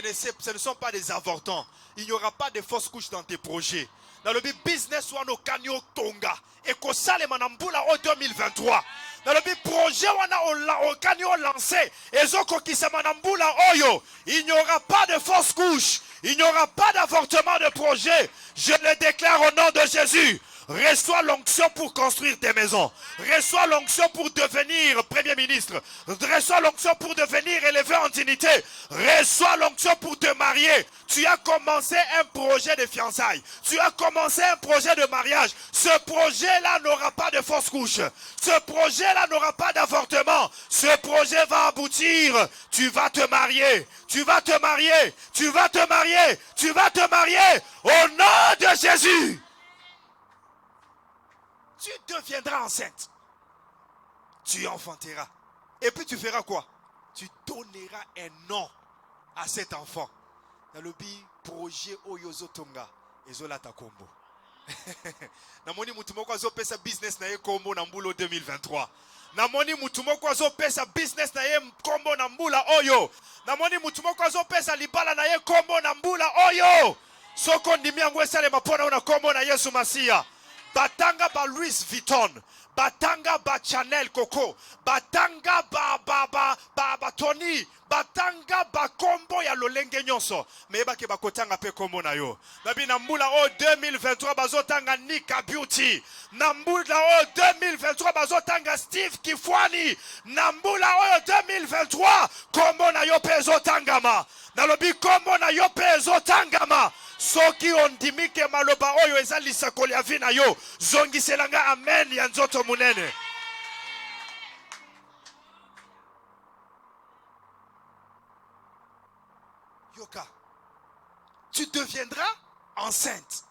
ne sont pas des avortons. Il n'y aura pas de fausses couches dans tes projets. Dans le business wano kanyo tonga et kosale manambula o 2023. Dans le projet wana o kanyo lancé et zoko kisamanambula oyo, il n'y aura pas de fausses couches. Il n'y aura pas d'avortement de projet. Je le déclare au nom de Jésus. Reçois l'onction pour construire tes maisons. Reçois l'onction pour devenir Premier ministre. Reçois l'onction pour devenir élevé en dignité. Reçois l'onction pour te marier. Tu as commencé un projet de fiançailles. Tu as commencé un projet de mariage. Ce projet-là n'aura pas de fausse couche. Ce projet-là n'aura pas d'avortement. Ce projet va aboutir. Tu vas te marier. Tu vas te marier. Tu vas te marier. Tu vas te marier. Au nom de Jésus. Tu deviendras enceinte. Tu enfanteras. Et puis tu feras quoi? Tu donneras un nom à cet enfant. Dans le projet Oyozo Tonga, Ezola Takombo. Namoni mutumoko azopesa business na ye kombo na mbulo 2023. Namoni mutumoko azopesa business na ye kombo na mbula oyo. Namoni mutumoko azopesa libala na ye kombo na mbula oyo. Soko ndimi yangu esale mapona una kombo na Yesu Masia. Batanga ba Louis Vuitton, batanga ba Chanel Coco, batanga ba Tony, batanga ba kombo ya lolenge nyonso. Meba ke bakotanga pe kombo na yo. Nabi na mbula o 2023 bazotanga Nika Beauty. Na mbula o 2023 bazotanga Steve Kifwani. Na mbula o 2023 kombo na yo pe zotangama. Na lobi kombo na yo pe zotangama. Soki ondimike maloba oyo eza lisakoli ya vi na yo, zongiselanga amen ya nzoto munene. Yoka, tu deviendras enceinte.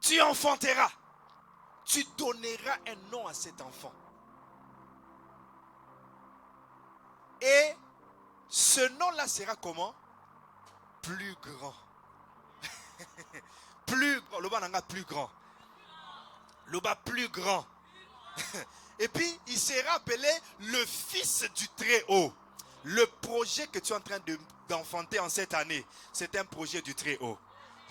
Tu enfanteras. Tu donneras un nom à cet enfant. Et ce nom-là sera comment? Plus grand. Plus grand. Le bas n'a plus grand. Le bas plus grand. Et puis, il sera appelé le Fils du Très-Haut. Le projet que tu es en train d'enfanter en cette année, c'est un projet du Très-Haut.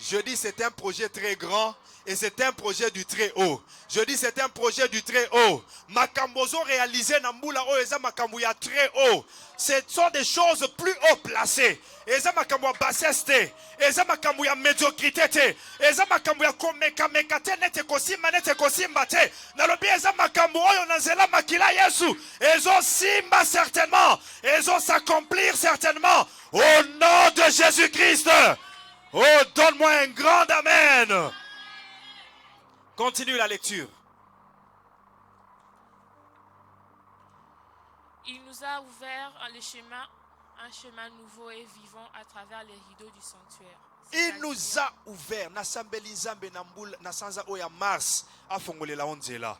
Je dis c'est un projet très grand et c'est un projet du Très-Haut. Je dis c'est un projet du Très-Haut. Makambozo réalisé Nambula o eza makambuya Très-Haut. Ce sont des choses plus haut placées. Eza makambuya basseste, eza makambuya médiocrité te, eza makambuya komeka mekate nete kosimba nete kosimba te. Nalobi eza makambu oyo nanzela makila Yesu. Ezo simba certainement, ezo s'accomplir certainement au nom de Jésus-Christ. Oh, donne-moi un grand amen. Continue la lecture. Il nous a ouvert un chemin nouveau et vivant à travers les rideaux du sanctuaire. Il nous a ouvert. Nasambeli Nzambe Nambul Nasanza Oya Mars afongolela onzela.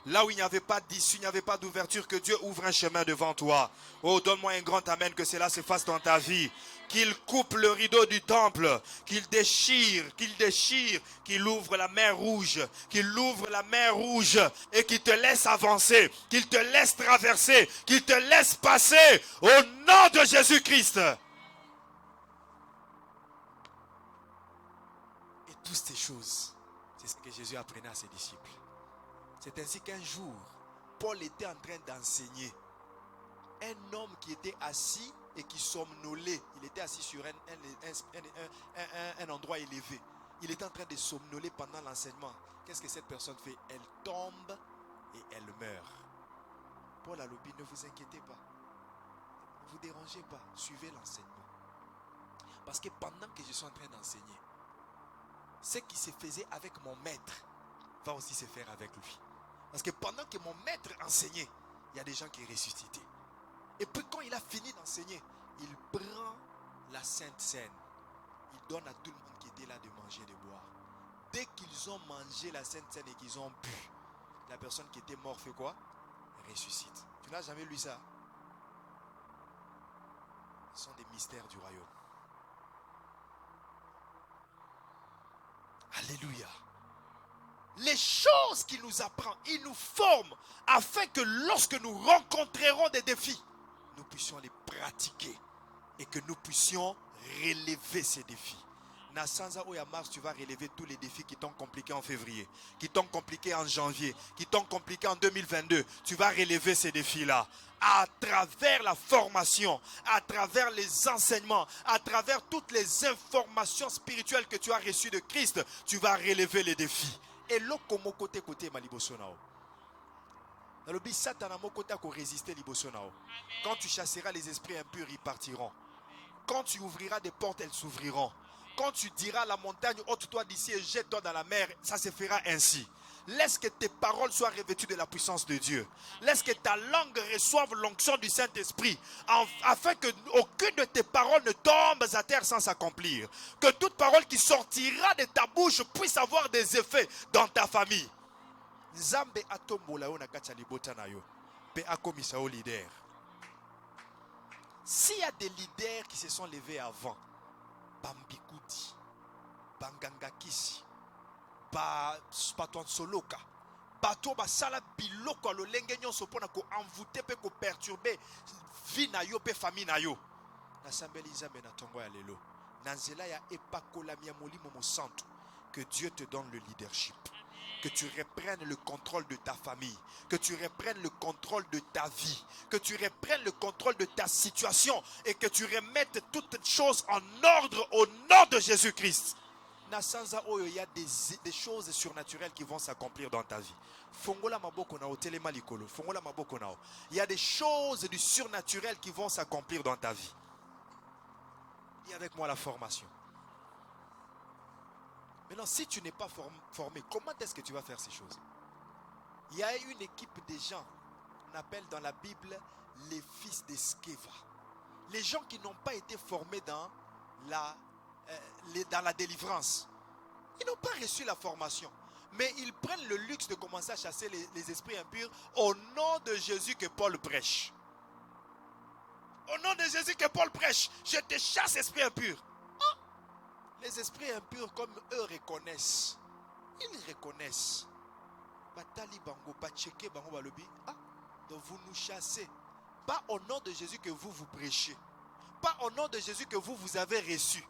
Là où il n'y avait pas d'issue, il n'y avait pas d'ouverture, que Dieu ouvre un chemin devant toi. Oh, donne-moi un grand amen, que cela se fasse dans ta vie. Qu'il coupe le rideau du temple, qu'il déchire, qu'il ouvre la mer rouge, et qu'il te laisse avancer, qu'il te laisse traverser, qu'il te laisse passer au nom de Jésus-Christ. Et toutes ces choses, c'est ce que Jésus apprenait à ses disciples. C'est ainsi qu'un jour, Paul était en train d'enseigner. Un homme qui était assis et qui somnolait. Il était assis sur un endroit élevé. Il était en train de somnoler pendant l'enseignement. Qu'est-ce que cette personne fait? Elle tombe et elle meurt. Paul a dit, ne vous inquiétez pas. Ne vous dérangez pas. Suivez l'enseignement. Parce que pendant que je suis en train d'enseigner, ce qui se faisait avec mon maître va aussi se faire avec lui. Parce que pendant que mon maître enseignait, il y a des gens qui ressuscitaient. Et puis quand il a fini d'enseigner, il prend la Sainte Seine. Il donne à tout le monde qui était là de manger et de boire. Dès qu'ils ont mangé la Sainte Seine et qu'ils ont bu, la personne qui était morte fait quoi? Ressuscite. Tu n'as jamais lu ça? Ce sont des mystères du royaume. Alléluia. Les choses qu'il nous apprend, il nous forme afin que lorsque nous rencontrerons des défis, nous puissions les pratiquer et que nous puissions relever ces défis. Nasanza Oya Mars, tu vas relever tous les défis qui t'ont compliqué en février, qui t'ont compliqué en janvier, qui t'ont compliqué en 2022. Tu vas relever ces défis-là à travers la formation, à travers les enseignements, à travers toutes les informations spirituelles que tu as reçues de Christ. Tu vas relever les défis. Et l'autre côté malibosonao. Dans le but, Satan a côté pour résister libosonao. Quand tu chasseras les esprits impurs, ils partiront. Quand tu ouvriras des portes, elles s'ouvriront. Quand tu diras à la montagne, ôte-toi d'ici et jette-toi dans la mer, ça se fera ainsi. Laisse que tes paroles soient revêtues de la puissance de Dieu. Laisse que ta langue reçoive l'onction du Saint-Esprit, afin que aucune de tes paroles ne tombe à terre sans s'accomplir. Que toute parole qui sortira de ta bouche puisse avoir des effets dans ta famille. Nzambe atombola yo na kati ya libota na yo, pe akomisa yo leader. S'il y a des leaders qui se sont levés avant, Bambikudi, Bangangakisi, Patuan Soloka, Bato Basala Biloko a lolenge nyonso pona ko envoûter pe ko perturber vie na yo pe famille na yo. Nasambeli Nzambe na tongo ya lelo. Nanzela ya epakolami ya molimo mo santo. Que Dieu te donne le leadership. Que tu reprennes le contrôle de ta famille, que tu reprennes le contrôle de ta vie, que tu reprennes le contrôle de ta situation et que tu remettes toutes choses en ordre au nom de Jésus-Christ. Il y a des choses surnaturelles qui vont s'accomplir dans ta vie. Il y a des choses du surnaturel qui vont s'accomplir dans ta vie. Dis avec moi la formation. Maintenant, si tu n'es pas formé, comment est-ce que tu vas faire ces choses? Il y a une équipe de gens, on appelle dans la Bible les fils d'Eskeva. Les gens qui n'ont pas été formés dans la délivrance. Ils n'ont pas reçu la formation. Mais ils prennent le luxe de commencer à chasser les esprits impurs au nom de Jésus que Paul prêche. Au nom de Jésus que Paul prêche, je te chasse, esprit impur. Les esprits impurs, comme eux reconnaissent, ils reconnaissent. Donc vous nous chassez. Pas au nom de Jésus que vous prêchez. Pas au nom de Jésus que vous avez reçu.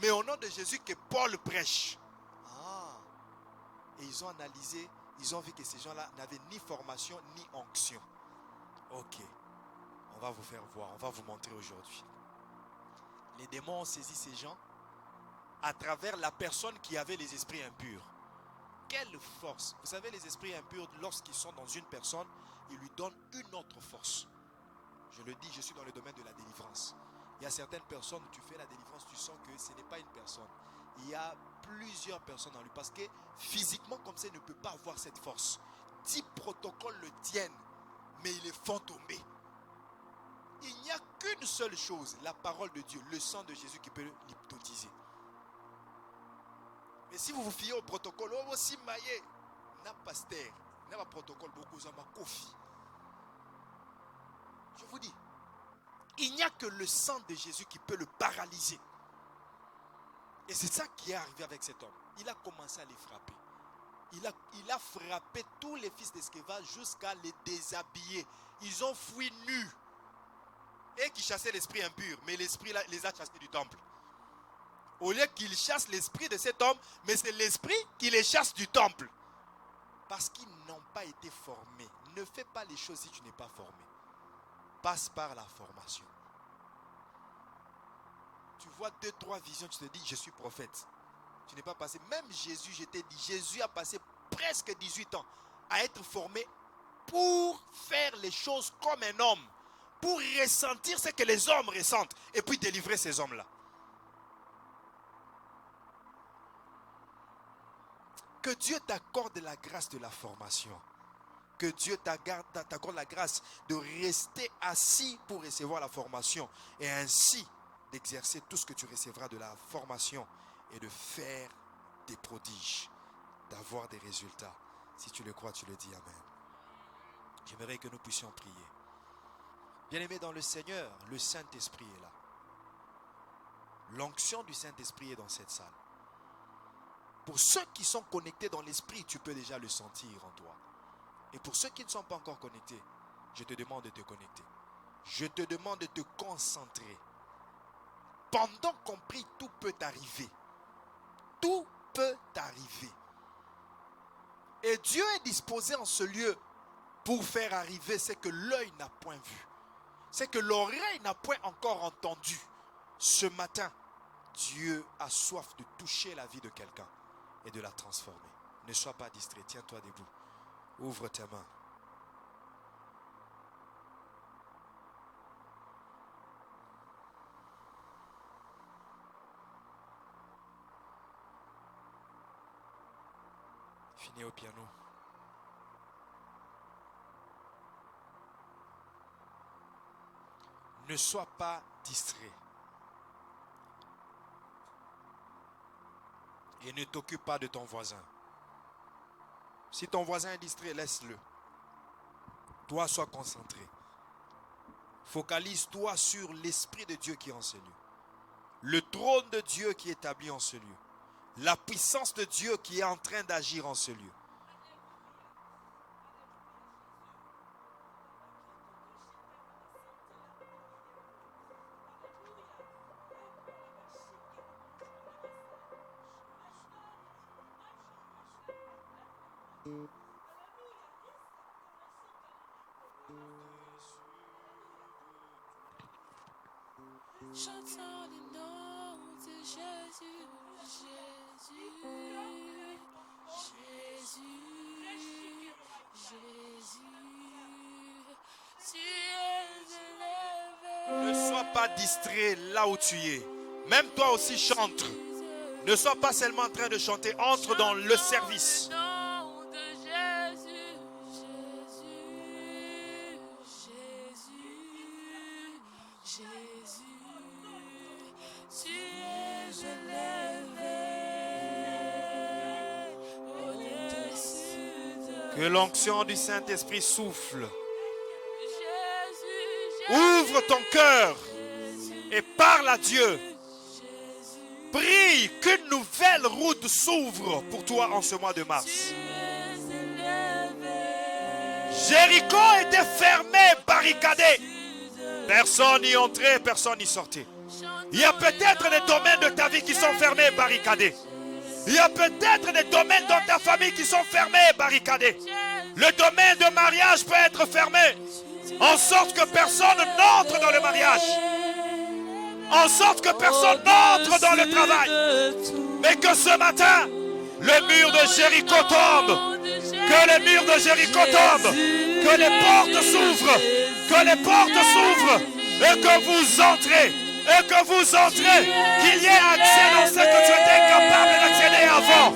Mais au nom de Jésus que Paul prêche. Et ils ont analysé, ils ont vu que ces gens-là n'avaient ni formation ni onction. Ok. On va vous faire voir, on va vous montrer aujourd'hui. Les démons ont saisi ces gens à travers la personne qui avait les esprits impurs. Quelle force! Vous savez, les esprits impurs, lorsqu'ils sont dans une personne, ils lui donnent une autre force. Je le dis, je suis dans le domaine de la délivrance. Il y a certaines personnes où tu fais la délivrance, tu sens que ce n'est pas une personne. Il y a plusieurs personnes en lui parce que physiquement, comme ça, il ne peut pas avoir cette force. 10 protocoles le tiennent, mais ils les font tomber. Il n'y a qu'une seule chose, la parole de Dieu, le sang de Jésus qui peut l'hypnotiser. Mais si vous vous fiez au protocole, aussi maillé, n'a pas pasteur, n'a pas protocole, beaucoup de kofi. Je vous dis, il n'y a que le sang de Jésus qui peut le paralyser. Et c'est ça qui est arrivé avec cet homme. Il a commencé à les frapper. Il a frappé tous les fils d'Eskeva jusqu'à les déshabiller. Ils ont fui nus. Et qui chassaient l'esprit impur, mais l'esprit les a chassés du temple. Au lieu qu'il chasse l'esprit de cet homme, mais c'est l'esprit qui les chasse du temple. Parce qu'ils n'ont pas été formés. Ne fais pas les choses si tu n'es pas formé. Passe par la formation. Tu vois 2-3 visions, tu te dis, je suis prophète. Tu n'es pas passé. Même Jésus, je t'ai dit, Jésus a passé presque 18 ans à être formé pour faire les choses comme un homme. Pour ressentir ce que les hommes ressentent. Et puis délivrer ces hommes-là. Que Dieu t'accorde la grâce de la formation. Que Dieu t'accorde la grâce de rester assis pour recevoir la formation. Et ainsi d'exercer tout ce que tu recevras de la formation. Et de faire des prodiges. D'avoir des résultats. Si tu le crois, tu le dis Amen. J'aimerais que nous puissions prier. Bien-aimés dans le Seigneur, le Saint-Esprit est là. L'onction du Saint-Esprit est dans cette salle. Pour ceux qui sont connectés dans l'esprit, tu peux déjà le sentir en toi. Et pour ceux qui ne sont pas encore connectés, je te demande de te connecter. Je te demande de te concentrer. Pendant qu'on prie, tout peut arriver. Tout peut arriver. Et Dieu est disposé en ce lieu pour faire arriver ce que l'œil n'a point vu. Ce que l'oreille n'a point encore entendu. Ce matin, Dieu a soif de toucher la vie de quelqu'un et de la transformer. Ne sois pas distrait, tiens-toi debout. Ouvre tes mains. Finis au piano. Ne sois pas distrait. Et ne t'occupe pas de ton voisin. Si ton voisin est distrait, laisse-le. Toi, sois concentré. Focalise-toi sur l'Esprit de Dieu qui est en ce lieu. Le trône de Dieu qui est établi en ce lieu. La puissance de Dieu qui est en train d'agir en ce lieu. Chantons le nom de Jésus, Jésus, Jésus, Jésus. Tu es élevé. Ne sois pas distrait là où tu es. Même toi aussi chante. Ne sois pas seulement en train de chanter. Entre dans le service. Que l'onction du Saint-Esprit souffle. Ouvre ton cœur et parle à Dieu. Prie qu'une nouvelle route s'ouvre pour toi en ce mois de mars. Jéricho était fermé, barricadé. Personne n'y entrait, personne n'y sortait. Il y a peut-être des domaines de ta vie qui sont fermés, barricadés. Il y a peut-être des domaines dans ta famille qui sont fermés, barricadés. Le domaine de mariage peut être fermé, en sorte que personne n'entre dans le mariage, en sorte que personne n'entre dans le travail. Mais que ce matin, le mur de Jéricho tombe, que le mur de Jéricho tombe, que les portes s'ouvrent, et que vous entrez. Et que vous entrez, qu'il y ait accès dans ce que tu étais incapable d'accéder avant.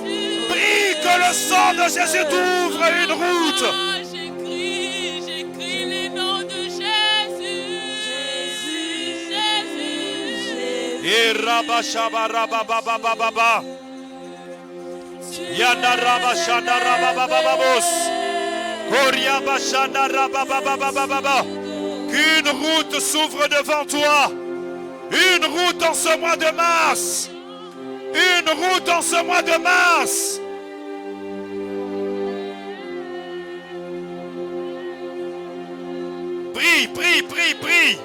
Prie que le sang de Jésus t'ouvre une route. J'écris les noms de Jésus, Jésus, Jésus. Et rabashaba rabababababa. Yana rabashana rababababos. Koriabashana rabababababa. Qu'une route s'ouvre devant toi. Une route en ce mois de mars. Une route en ce mois de mars. Prie, prie, prie, prie.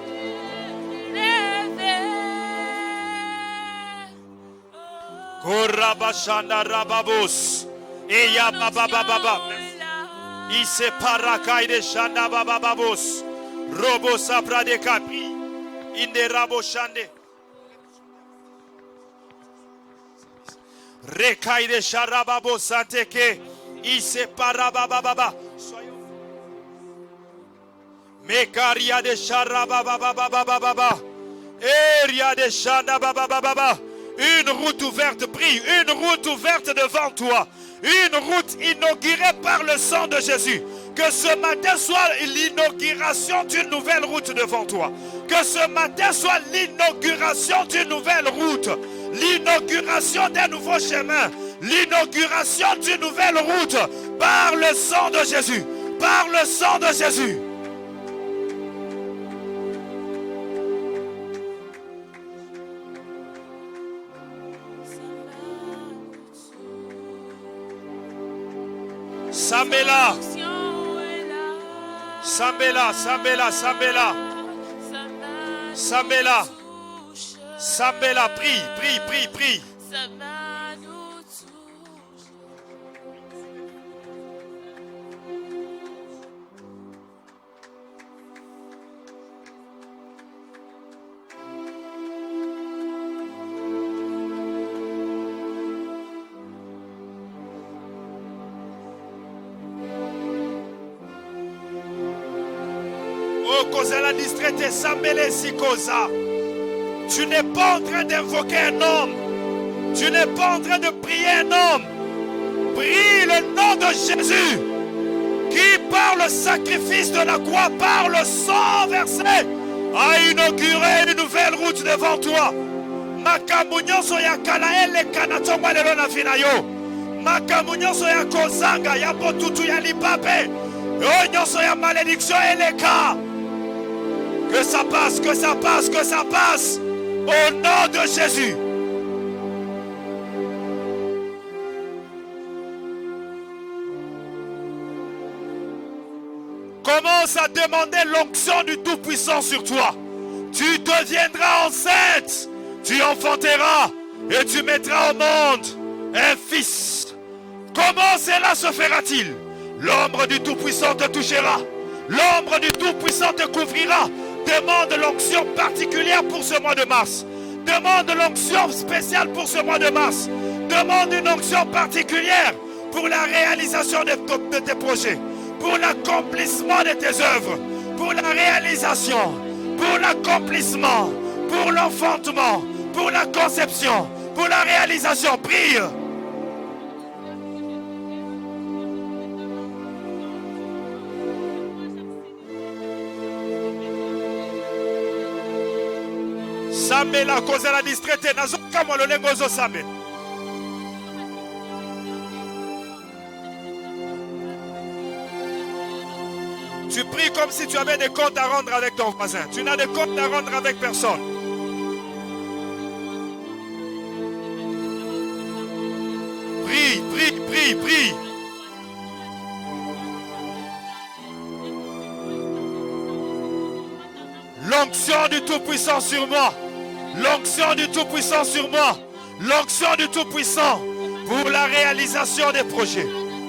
Korabashana rababos. Eya babababa. Ise parakaide shana bababos. Robo saprade kapri. Inde rabo shande. Rekaide sharababo santeke. Ise parabababa. Mekaria de sharabababababa. Eria de shandababababa. Une route ouverte, prie. Une route ouverte devant toi. Une route inaugurée par le sang de Jésus. Que ce matin soit l'inauguration d'une nouvelle route devant toi. Que ce matin soit l'inauguration d'une nouvelle route. L'inauguration d'un nouveau chemin. L'inauguration d'une nouvelle route. Par le sang de Jésus. Par le sang de Jésus. Sambela. Sambela, Sambela, Sambela. Sambela. Sambela, prie, prie, prie, prie. La distraite Sambele Sikosa. Tu n'es pas en train d'invoquer un homme. Tu n'es pas en train de prier un homme. Prie le nom de Jésus qui par le sacrifice de la croix, par le sang versé a inauguré une nouvelle route devant toi. Makambo nyonso ya kala eleka na tongo lelo na vie na yo. Makambo nyonso ya kozanga ya botutu ya lipape. O nyonso ya malédiction eleka. Que ça passe, que ça passe, que ça passe. Au nom de Jésus. Commence à demander l'onction du Tout-Puissant sur toi. Tu deviendras enceinte. Tu enfanteras et tu mettras au monde un fils. Comment cela se fera-t-il? L'ombre du Tout-Puissant te touchera. L'ombre du Tout-Puissant te couvrira. Demande l'onction particulière pour ce mois de mars. Demande l'onction spéciale pour ce mois de mars. Demande une onction particulière pour la réalisation de tes projets, pour l'accomplissement de tes œuvres, pour la réalisation, pour l'accomplissement, pour l'enfantement, pour la conception, pour la réalisation. Prie. Sambe la cause la distraite nazoka mololengo zo sambe. Tu pries comme si tu avais des comptes à rendre avec ton voisin. Tu n'as des comptes à rendre avec personne. Prie, prie, prie, prie. L'onction du Tout-Puissant sur moi. L'onction du Tout-Puissant sur moi. L'onction du Tout-Puissant pour la réalisation des projets,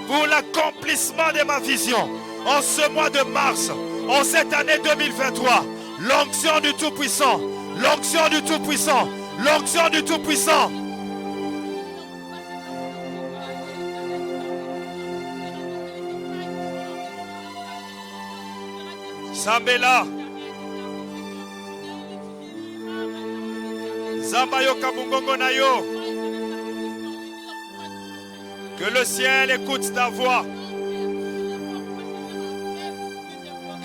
pour l'accomplissement de ma vision. En ce mois de mars, en cette année 2023, l'onction du Tout-Puissant, l'onction du Tout-Puissant, l'onction du Tout-Puissant. Sambela. Zambayo Kabungongo Nayo. Que le ciel écoute ta voix.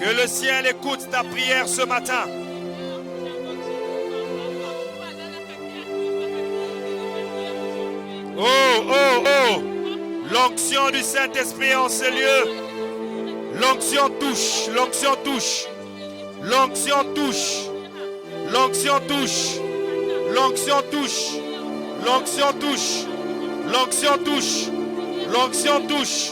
Que le ciel écoute ta prière ce matin. Oh, oh, oh. L'onction du Saint-Esprit en ce lieu. L'onction touche, l'onction touche. L'onction touche. L'onction touche. L'onction touche. L'onction touche. L'onction touche. L'onction touche.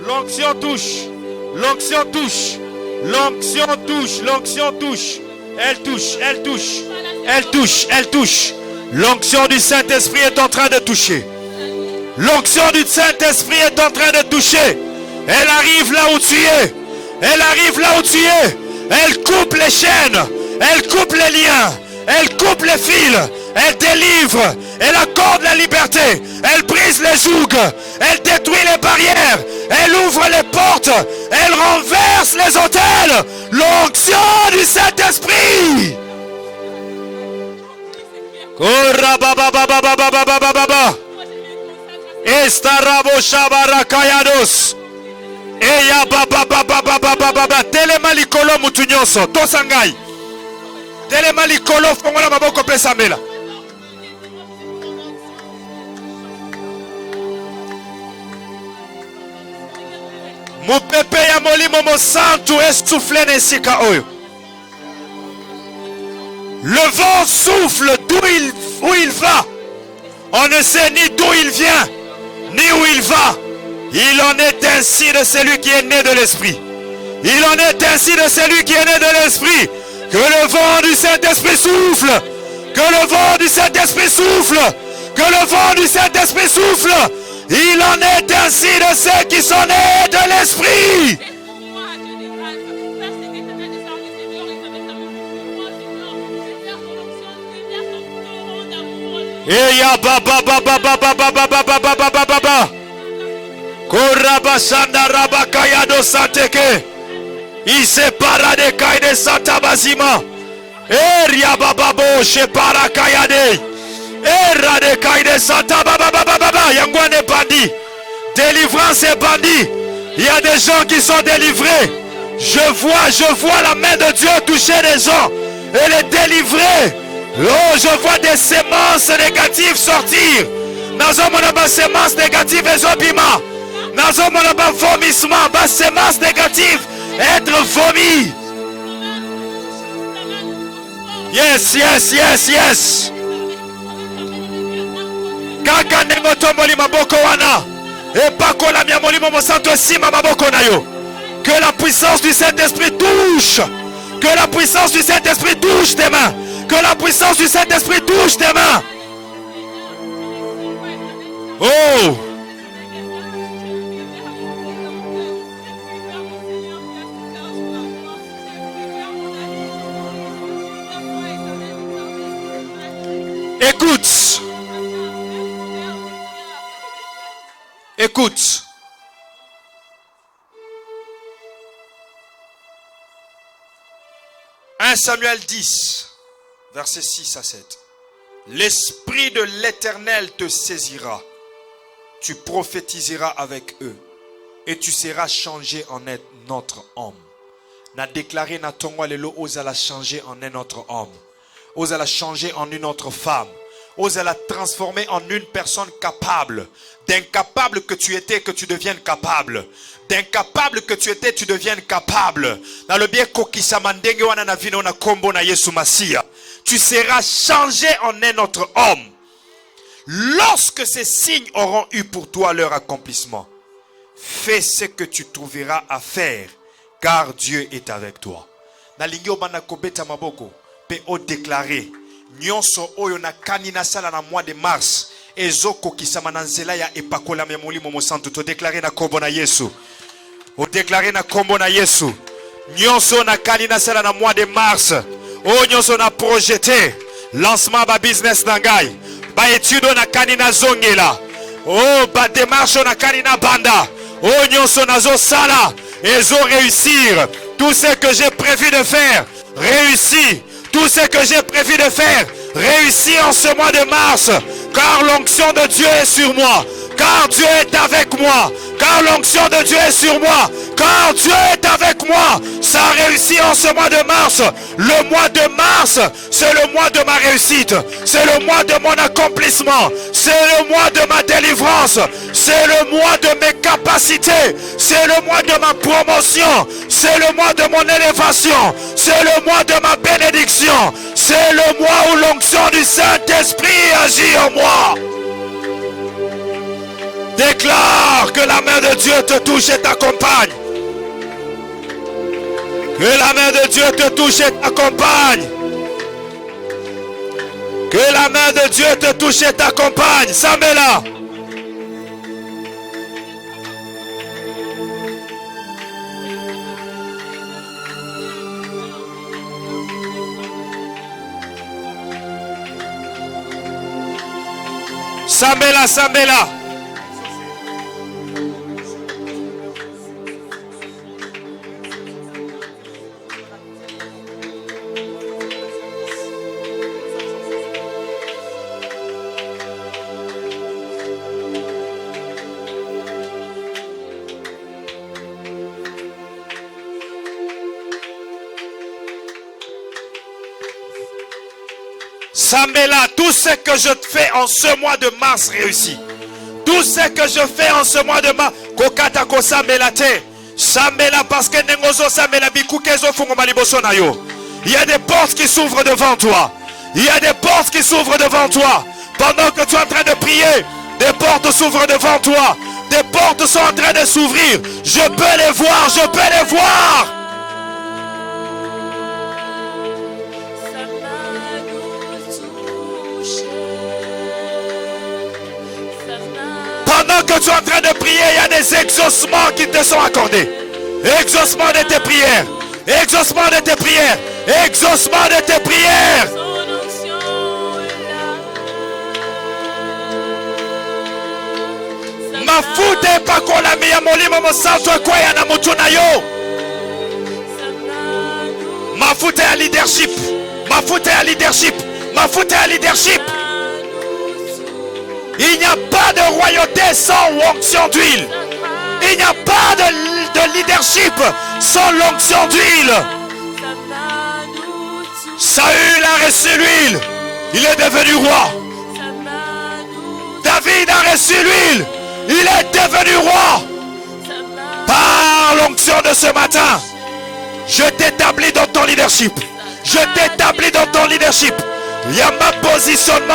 L'onction touche. L'onction touche. L'onction touche. L'onction touche. Elle touche. Elle touche. Elle touche. Elle touche. L'onction du Saint-Esprit est en train de toucher. L'onction du Saint-Esprit est en train de toucher. Elle arrive là où tu es. Elle arrive là où tu es. Elle coupe les chaînes. Elle coupe les liens. Elle coupe les fils. Elle délivre. Elle accorde la liberté. Elle brise les jougs. Elle détruit les barrières. Elle ouvre les portes. Elle renverse les autels. L'onction du Saint-Esprit. Estarabo shabarakayados. Eya baba baba baba baba. Telema likolo mutunyoso. Tosangai. Telema likolo fongola maboko pesa mela. Mupepe ya molimo mo santu essouffle nesika oyo. Le vent souffle où il va. On ne sait ni d'où il vient, ni où il va. Il en est ainsi de celui qui est né de l'Esprit. Il en est ainsi de celui qui est né de l'Esprit. Que le vent du Saint-Esprit souffle. Que le vent du Saint-Esprit souffle. Que le vent du Saint-Esprit souffle. Il en est ainsi de ceux qui sont nés de l'Esprit. Eya baba baba baba baba baba baba baba. Korabasanda rabakayado sateke. Isepara de kaide satabazima. Eria baba bo shepara kayade. Era de kaide satababa baba baba. Yangwane bandit. Délivrance et bandit. Il y a des gens qui sont délivrés. Je vois la main de Dieu toucher les gens. Elle est délivrée. Oh, je vois des semences négatives sortir. Nazomona ba semences négatives ezobima. Nazomona ba vomissement, ba semences négatives être vomi. Yes, yes, yes, yes. Kaka nengo tomboli maboko wana. Et pas qu'on la miamoli momo santo sima maboko na yo. Que la puissance du Saint-Esprit touche. Que la puissance du Saint-Esprit touche tes mains. Que la puissance du Saint-Esprit touche tes mains. Oh. Écoute. Écoute. 1 Samuel 10, versets 6 à 7. L'Esprit de l'Éternel te saisira. Tu prophétiseras avec eux. Et tu seras changé en un autre homme. Na déclaré na tongo lelo osala changer en un autre homme. Osala changer en une autre femme. Osala transformer en une personne capable. D'incapable que tu étais, que tu deviennes capable. D'incapable que tu étais, tu deviennes capable. Dans le bien kokisa mandenge wana na vino na kombo na Yesu Masia. Tu seras changé en un autre homme. Lorsque ces signes auront eu pour toi leur accomplissement, fais ce que tu trouveras à faire, car Dieu est avec toi. Na lingio bana kobeta maboko pe o déclarer nyonso oyo na kanina sala na mois de mars ezoko kisama na nzela ya epakola me molimo mo santo to déclarer na kombo na Yesu. O déclarer na kombo na Yesu. Nyonso na kanina sala na mois de mars. O nyonso na projeté lancement ba business na ngai. Ba étude na kanina zongela. Oh ba démarche na kanina banda. Oh nyonso na zo sala ezo réussir. Tout ce que j'ai prévu de faire réussit. Tout ce que j'ai prévu de faire réussit en ce mois de mars. Car l'onction de Dieu est sur moi. Car Dieu est avec moi. Car l'onction de Dieu est sur moi. Car Dieu est avec moi. Ça réussit en ce mois de mars. Le mois de mars, c'est le mois de ma réussite. C'est le mois de mon accomplissement. C'est le mois de ma délivrance. C'est le mois de mes capacités. C'est le mois de ma promotion. C'est le mois de mon élévation. C'est le mois de ma bénédiction. C'est le mois où l'onction du Saint-Esprit agit en moi. Déclare que la main de Dieu te touche et t'accompagne. Que la main de Dieu te touche et t'accompagne. Que la main de Dieu te touche et t'accompagne. Samela. Samela, Samela. Samela, tout ce que je fais en ce mois de mars réussit. Tout ce que je fais en ce mois de mars, kokata ko Samela te. Samela parce que nengozo Samela bikukezo fungo liboso na yo. Il y a des portes qui s'ouvrent devant toi. Il y a des portes qui s'ouvrent devant toi. Pendant que tu es en train de prier, des portes s'ouvrent devant toi. Des portes sont en train de s'ouvrir. Je peux les voir, je peux les voir. Pendant que tu es en train de prier, il y a des exaucements qui te sont accordés. Exaucement de tes prières. Exaucement de tes prières. Exaucement de tes prières. Mafute pakola miya molimo mosanto kwa ya na mutu na yo. Mafute ya leadership. Mafute ya leadership. Mafute ya leadership. Il n'y a pas de royauté sans l'onction d'huile. Il n'y a pas de leadership sans l'onction d'huile. Saül a reçu l'huile. Il est devenu roi. David a reçu l'huile. Il est devenu roi. Par l'onction de ce matin, je t'établis dans ton leadership. Je t'établis dans ton leadership. Il y a ma positionnement.